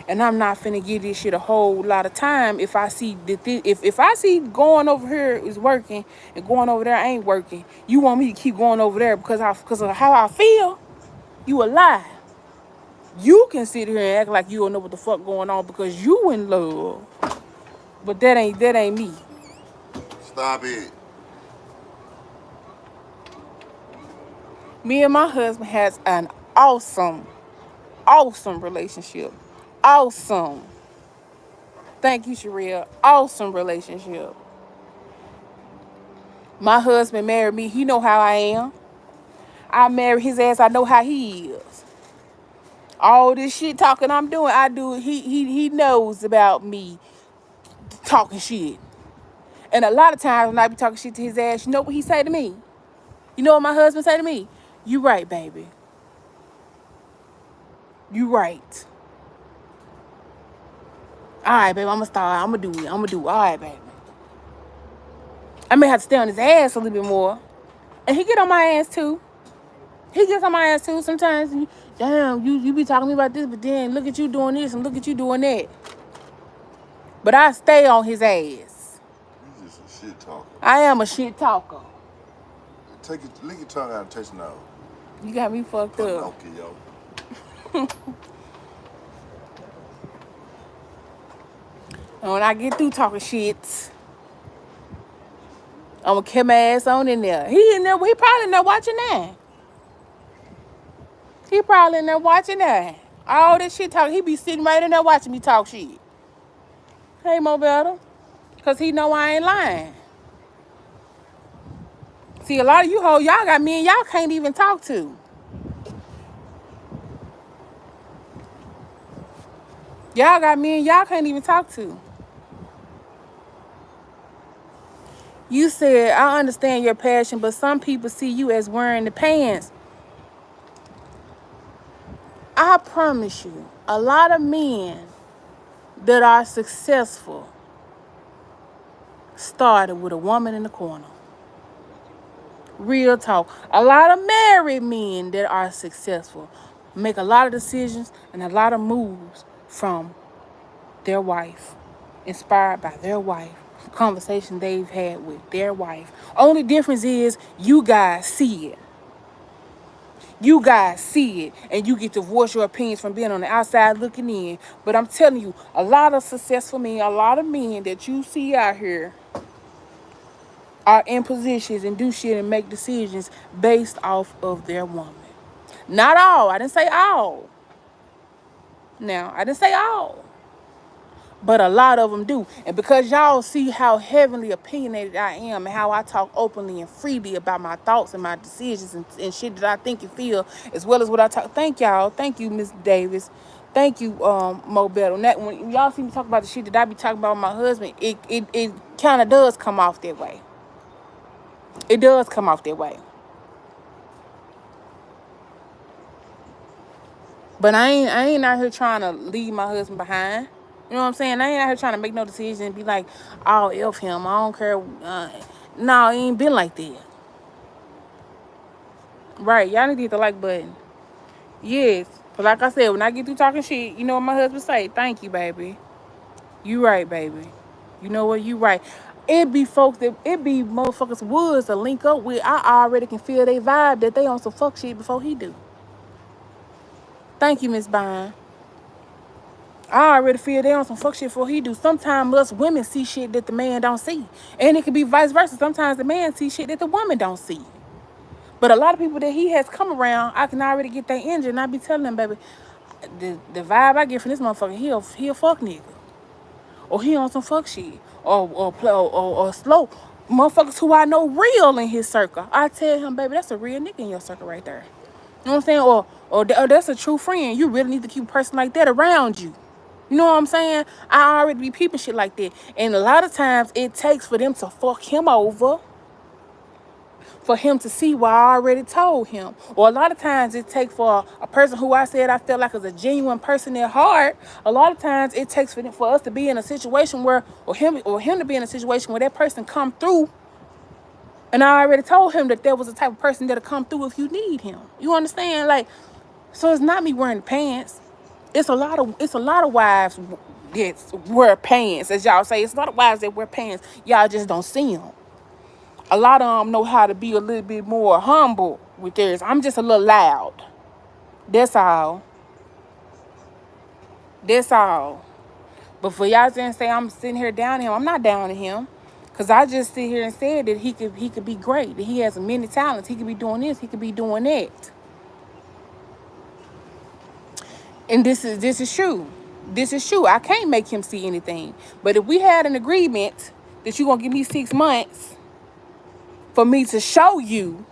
Speaker 1: And I'm not finna give this shit a whole lot of time if I see that if I see going over here is working and going over there ain't working. You want me to keep going over there because of how I feel? You a lie. You can sit here and act like you don't know what the fuck going on because you in love. But that ain't me.
Speaker 2: Stop it.
Speaker 1: Me and my husband has an awesome relationship. Awesome. Thank you, Sherelle. Awesome relationship. My husband married me. He know how I am. I married his ass. I know how he is. All this shit talking I'm doing, I do. He knows about me talking shit. And a lot of times when I be talking shit to his ass, you know what he say to me? You know what my husband say to me? You right, baby. You right. All right, baby, I'm gonna start. I'm gonna do it. All right, baby. I may have to stay on his ass a little bit more. And he get on my ass too. He gets on my ass too sometimes. And damn, you be talking to me about this, but then look at you doing this and look at you doing that. But I stay on his ass.
Speaker 2: You just a shit talker.
Speaker 1: I am a shit talker.
Speaker 2: Lick your tongue out and taste now.
Speaker 1: You got me fucked up.
Speaker 2: Okay, yo.
Speaker 1: And when I get through talking shit, I'm gonna keep my ass on in there. He in there. He probably in there watching that. All this shit talk. He be sitting right in there watching me talk shit. Hey, Mo Better. Because he know I ain't lying. See, a lot of you hoes, y'all got me and y'all can't even talk to. Y'all got me and y'all can't even talk to. You said, I understand your passion, but some people see you as wearing the pants. I promise you, a lot of men that are successful started with a woman in the corner. Real talk. A lot of married men that are successful make a lot of decisions and a lot of moves from their wife, inspired by their wife, conversation they've had with their wife. Only difference is you guys see it. You guys see it, and you get to voice your opinions from being on the outside looking in. But I'm telling you, a lot of successful men, a lot of men that you see out here are in positions and do shit and make decisions based off of their woman. Not all. I didn't say all. Now, I didn't say all, but a lot of them do. And because y'all see how heavily opinionated I am and how I talk openly and freely about my thoughts and my decisions and shit that I think and feel, as well as what I talk. Thank y'all. Thank you, Miss Davis. Thank you, Mo Better. When y'all see me talk about the shit that I be talking about with my husband, it kind of does come off that way. It does come off that way. But I ain't out here trying to leave my husband behind. You know what I'm saying? I ain't out here trying to make no decision and be like, I'll F him. I don't care. No, it ain't been like that. Right. Y'all need to hit the like button. Yes. But like I said, when I get through talking shit, you know what my husband say? Thank you, baby. You right, baby. You know what? You right. It be motherfuckers woods to link up with. I already can feel they vibe that they on some fuck shit before he do. Thank you, Miss Bine. I already feel they on some fuck shit before he do. Sometimes us women see shit that the man don't see. And it could be vice versa. Sometimes the man see shit that the woman don't see. But a lot of people that he has come around, I can already get their energy. And I be telling them, baby, the vibe I get from this motherfucker, he a fuck nigga. Or he on some fuck shit. Or slow. Motherfuckers who I know real in his circle. I tell him, baby, that's a real nigga in your circle right there. You know what I'm saying? Or that's a true friend. You really need to keep a person like that around you. You know what I'm saying? I already be peeping shit like that. And a lot of times it takes for them to fuck him over for him to see what I already told him. Or a lot of times it takes for a person who I said I felt like is a genuine person at heart. A lot of times it takes for us to be in a situation where, or him to be in a situation where that person come through. And I already told him that there was a type of person that'll come through if you need him. You understand? Like, so it's not me wearing pants. It's a lot of wives that wear pants, as y'all say. It's a lot of wives that wear pants. Y'all just don't see them. A lot of them know how to be a little bit more humble with theirs. I'm just a little loud. That's all. That's all. But for y'all to say I'm sitting here down him, I'm not down to him. Cause I just sit here and said that he could be great. That he has many talents. He could be doing this. He could be doing that. And this is true. This is true. I can't make him see anything. But if we had an agreement that you're gonna give me 6 months for me to show you,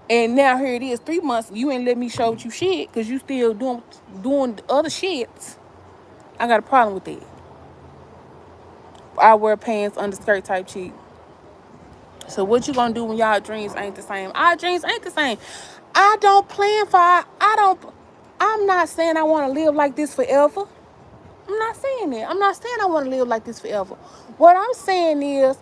Speaker 1: and now here it is 3 months, you ain't let me show you shit because you still doing other shit, I got a problem with that. I wear pants, underskirt type chick. So what you gonna do when y'all dreams ain't the same? Our dreams ain't the same. I don't plan for. I'm not saying I want to live like this forever. I'm not saying that. I'm not saying I want to live like this forever. What I'm saying is,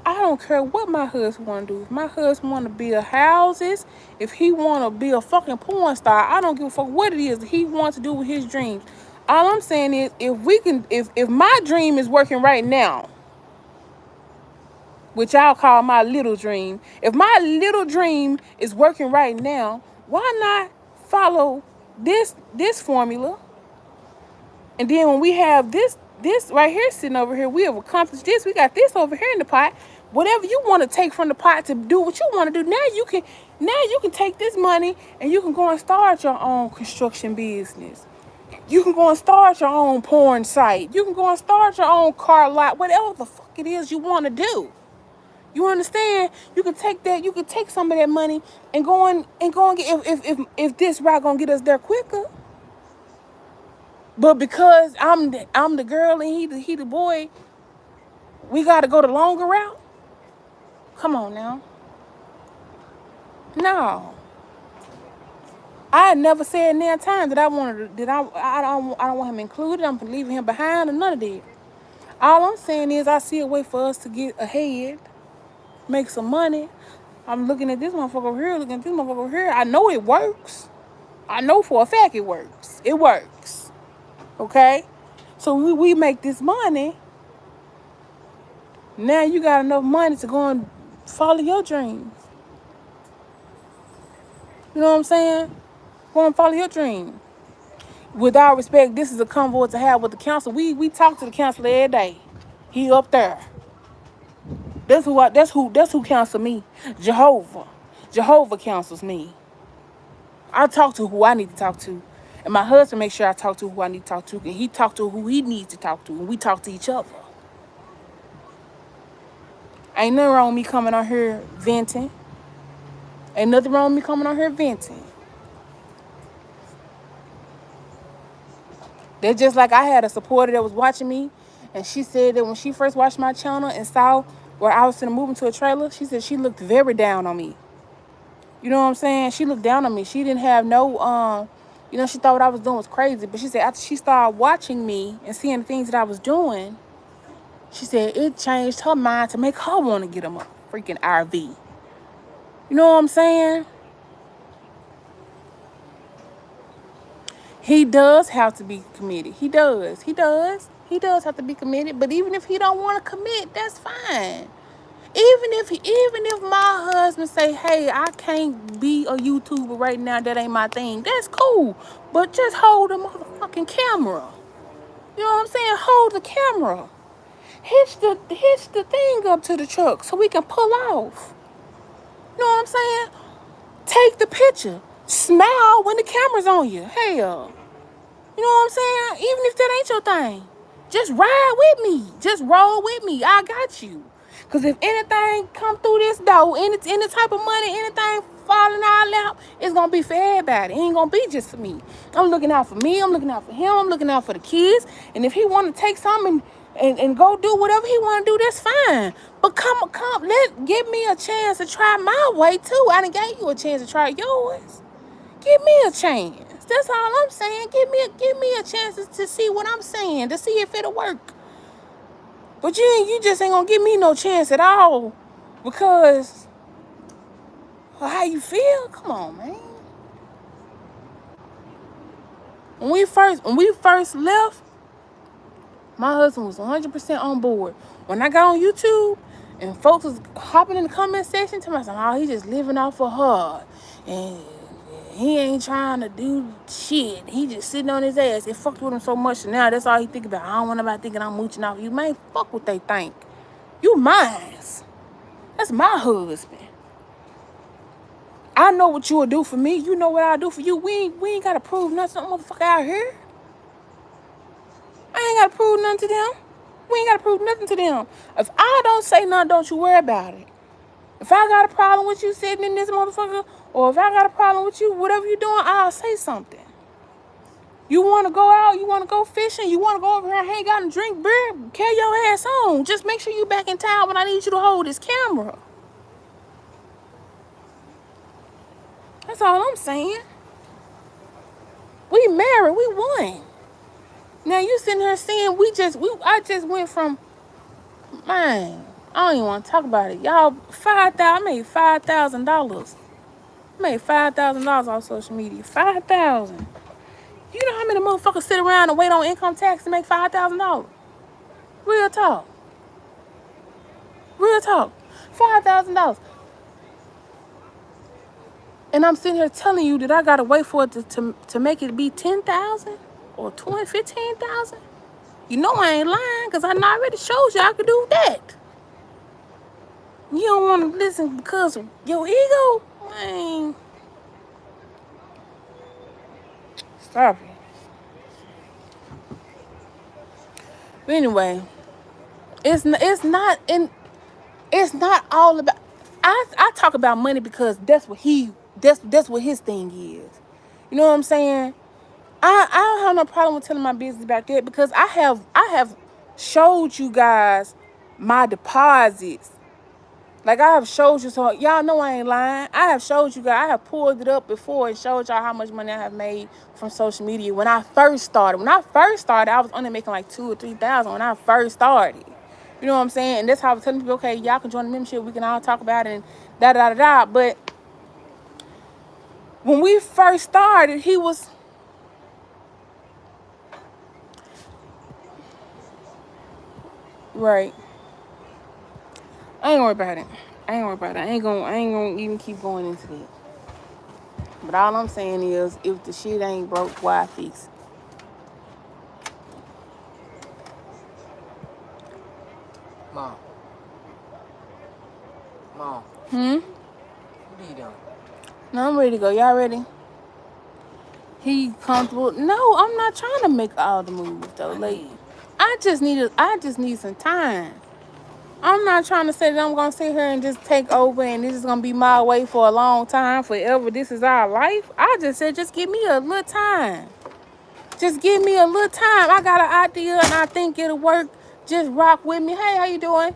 Speaker 1: I don't care what my husband want to do. If my husband want to build houses, if he want to be a fucking porn star, I don't give a fuck what it is he wants to do with his dreams. All I'm saying is, if my dream is working right now, which I'll call my little dream, if my little dream is working right now, why not follow this formula? And then when we have this right here sitting over here, we have accomplished this. We got this over here in the pot. Whatever you want to take from the pot to do what you want to do, now you can take this money and you can go and start your own construction business. You can go and start your own porn site. You can go and start your own car lot. Whatever the fuck it is you want to do. You understand? You can take that. You can take some of that money and go and get. If this route gonna get us there quicker. But because I'm the girl and he the boy, we gotta go the longer route. Come on now. No. I never said in that time that I don't want him included. I'm leaving him behind or none of that. All I'm saying is I see a way for us to get ahead, make some money. I'm looking at this motherfucker over here, looking at this motherfucker over here. I know it works. I know for a fact it works. It works. Okay? So we make this money. Now you got enough money to go and follow your dreams. You know what I'm saying? Go and follow your dream. With all respect, this is a convo to have with the council. We talk to the council every day. He up there. That's who counsels me. Jehovah counsels me. I talk to who I need to talk to. And my husband makes sure I talk to who I need to talk to, and he talk to who he needs to talk to, and we talk to each other. Ain't nothing wrong with me coming on here venting. Ain't nothing wrong with me coming on here venting. They're just like I had a supporter that was watching me, and she said that when she first watched my channel and saw where I was going to move into a trailer, she said she looked very down on me. You know what I'm saying? She looked down on me. She didn't have no, she thought what I was doing was crazy. But she said after she started watching me and seeing the things that I was doing, she said it changed her mind to make her want to get him a freaking RV. You know what I'm saying? He does have to be committed. He does. He does have to be committed. But even if he don't want to commit, that's fine. Even if my husband say, hey, I can't be a YouTuber right now, that ain't my thing, that's cool. But just hold the motherfucking camera. You know what I'm saying? Hold the camera. Hitch the thing up to the truck so we can pull off. You know what I'm saying? Take the picture. Smile when the camera's on you. Hell. You know what I'm saying? Even if that ain't your thing. Just ride with me. Just roll with me. I got you. Because if anything come through this door, any type of money, anything falling out of lap, it's going to be for everybody. It ain't going to be just for me. I'm looking out for me. I'm looking out for him. I'm looking out for the kids. And if he want to take something and go do whatever he want to do, that's fine. But give me a chance to try my way too. I done gave you a chance to try yours. Give me a chance. That's all I'm saying. Give me a chance to see what I'm saying, to see if it'll work. But you just ain't gonna give me no chance at all because of how you feel. Come on, man. When we first left, my husband was 100% on board. When I got on YouTube and folks was hopping in the comment section to myself, oh, he just living off of her. And he ain't trying to do shit. He just sitting on his ass. It fucked with him so much. And now that's all he think about. I don't want nobody thinking I'm mooching off you. Man, fuck what they think. You mine. That's my husband. I know what you will do for me. You know what I'll do for you. We ain't got to prove nothing, motherfucker, out here. I ain't got to prove nothing to them. We ain't got to prove nothing to them. If I don't say nothing, don't you worry about it. If I got a problem with you sitting in this motherfucker, or if I got a problem with you, whatever you doing, I'll say something. You want to go out, you want to go fishing, you want to go over here and hang out and drink beer, carry your ass on. Just make sure you back in town when I need you to hold this camera. That's all I'm saying. We married, we won. Now you sitting here saying I just went from, man, I don't even want to talk about it. Y'all, I made $5,000. I made $5,000 off social media. $5,000. You know how many motherfuckers sit around and wait on income tax to make $5,000? Real talk. Real talk. $5,000. And I'm sitting here telling you that I gotta wait for it to make it be 10,000 or 15,000. You know I ain't lying, because I already showed you I could do that. You don't want to listen because of your ego? Man. Stop it. But anyway, it's not all about. I talk about money because that's what his thing is. You know what I'm saying? I don't have no problem with telling my business about that because I have showed you guys my deposits. Like I have showed you, so y'all know I ain't lying. I have showed you guys. I have pulled it up before and showed y'all how much money I have made from social media when I first started. When I first started, I was only making like $2,000 or $3,000 when I first started. You know what I'm saying? And that's how I was telling people, okay, y'all can join the membership. We can all talk about it and da-da-da-da. But when we first started, he was... Right. I ain't worried about it. I ain't gonna even keep going into that. But all I'm saying is, if the shit ain't broke, why fix it?
Speaker 3: Mom. Mom.
Speaker 1: Hmm?
Speaker 3: What are you doing?
Speaker 1: No, I'm ready to go. Y'all ready? He comfortable. No, I'm not trying to make all the moves though. Like, I just need some time. I'm not trying to say that I'm gonna sit here and just take over and this is gonna be my way for a long time, forever. This is our life. I just said just give me a little time. Just give me a little time. I got an idea and I think it'll work. Just rock with me. Hey, how you doing?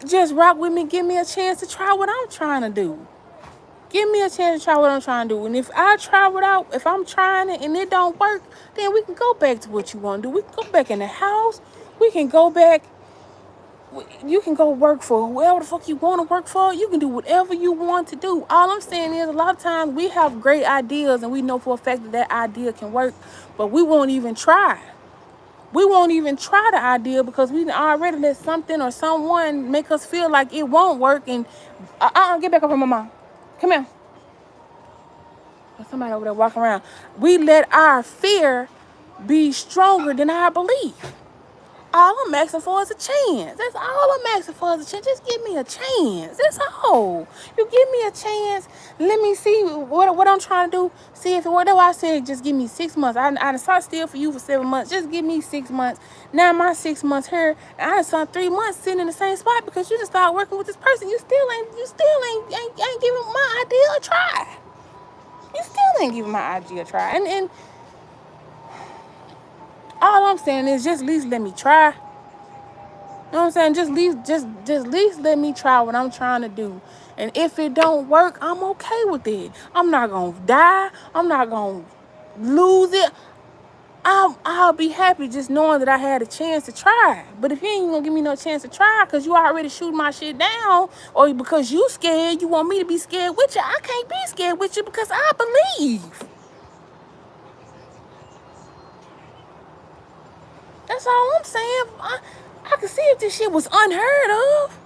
Speaker 1: Just rock with me. Give me a chance to try what I'm trying to do. Give me a chance to try what I'm trying to do. And if I try if I'm trying it and it don't work, then we can go back to what you want to do. We can go back in the house. We can go back. You can go work for whoever the fuck you want to work for. You can do whatever you want to do. All I'm saying is a lot of times we have great ideas and we know for a fact that that idea can work, but we won't even try. We won't even try the idea because we already let something or someone make us feel like it won't work. And get back up from my mom. Come here. There's somebody over there walking around. We let our fear be stronger than our belief. All I'm asking for is a chance. That's all I'm asking for is a chance. Just give me a chance. That's all. You give me a chance. Let me see what I'm trying to do. See if it works. That's why I said just give me 6 months. I sat still for you for 7 months. Just give me 6 months. Now my 6 months here, and I saw 3 months sitting in the same spot because you just started working with this person. You still ain't giving my idea a try. You still ain't giving my idea a try. And all I'm saying is just at least let me try. You know what I'm saying? Just at least let me try what I'm trying to do. And if it don't work, I'm okay with it. I'm not gonna die. I'm not gonna lose it. I'll be happy just knowing that I had a chance to try. But if you ain't gonna give me no chance to try because you already shooting my shit down, or because you scared, you want me to be scared with you, I can't be scared with you because I believe. That's all I'm saying. I could see if this shit was unheard of.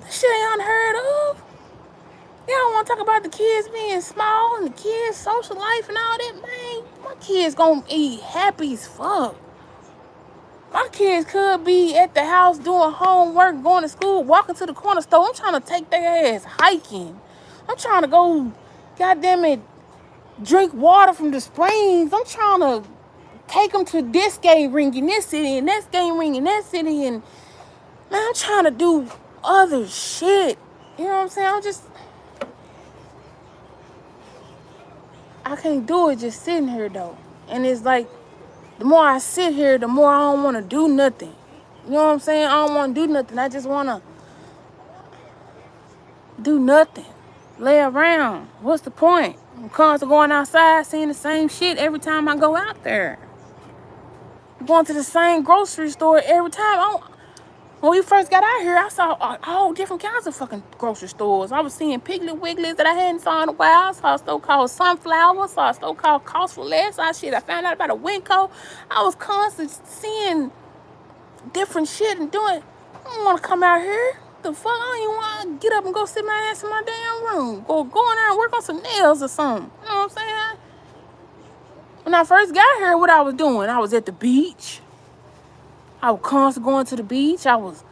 Speaker 1: This shit ain't unheard of. Y'all want to talk about the kids being small and the kids' social life and all that, man. My kids gonna eat happy as fuck. My kids could be at the house doing homework, going to school, walking to the corner store. I'm trying to take their ass hiking. I'm trying to go, goddamn it, drink water from the springs. I'm trying to take them to this skate ring in this city and that skate ring in that city. And, man, I'm trying to do other shit. You know what I'm saying? I can't do it just sitting here, though. And it's like, the more I sit here, the more I don't want to do nothing. You know what I'm saying? I don't want to do nothing. I just want to do nothing. Lay around. What's the point? I'm constantly going outside, seeing the same shit every time I go out there. I'm going to the same grocery store every time. When we first got out here, I saw all different kinds of fucking grocery stores. I was seeing Piggly Wigglies that I hadn't saw in a while. I saw a store called Sunflower. I saw a store called Cost for Less. I found out about a Winco. I was constantly seeing different shit and doing. I don't want to come out here. The fuck? I don't even want to get up and go sit my ass in my damn room. Go in there and work on some nails or something. You know what I'm saying? When I first got here, what I was doing, I was at the beach. I was constantly going to the beach. I was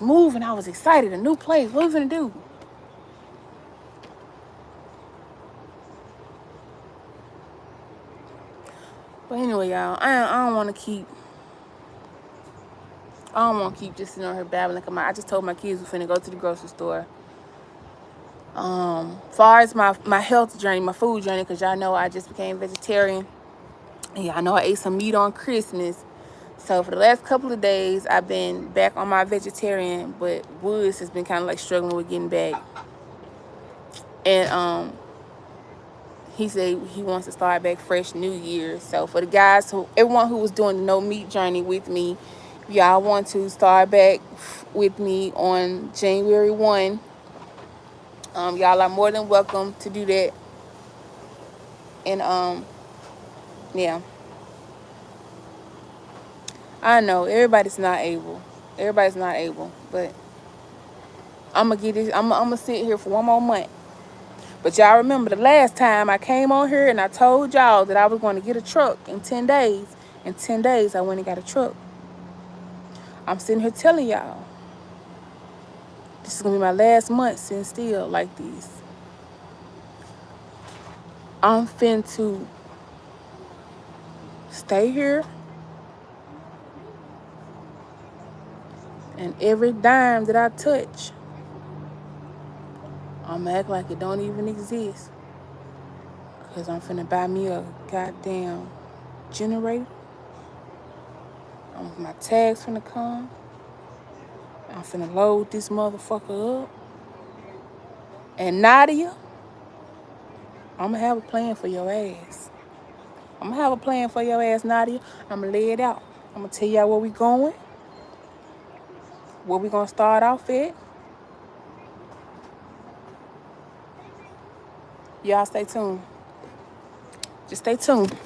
Speaker 1: moving. I was excited. A new place. What are we gonna do? But anyway, y'all, I don't want to keep just sitting on here babbling. I just told my kids we're finna go to the grocery store. Far as my health journey, my food journey, because y'all know I just became vegetarian. And y'all know I ate some meat on Christmas. So for the last couple of days, I've been back on my vegetarian, but Woods has been kind of like struggling with getting back. And he said he wants to start back fresh New Year. So for the guys, everyone who was doing the no meat journey with me, if y'all want to start back with me on January 1, y'all are more than welcome to do that. And yeah. I know everybody's not able, but I'm gonna sit here for one more month. But y'all remember the last time I came on here and I told y'all that I was going to get a truck in 10 days. In 10 days, I went and got a truck. I'm sitting here telling y'all, this is gonna be my last month sitting still like this. I'm finna stay here, and every dime that I touch, I'ma act like it don't even exist. Cause I'm finna buy me a goddamn generator. My tags finna come. I'm finna load this motherfucker up. And Nadia, I'ma have a plan for your ass. I'ma have a plan for your ass, Nadia. I'ma lay it out. I'ma tell y'all where we going, where we gonna start off at. Y'all stay tuned. Just stay tuned.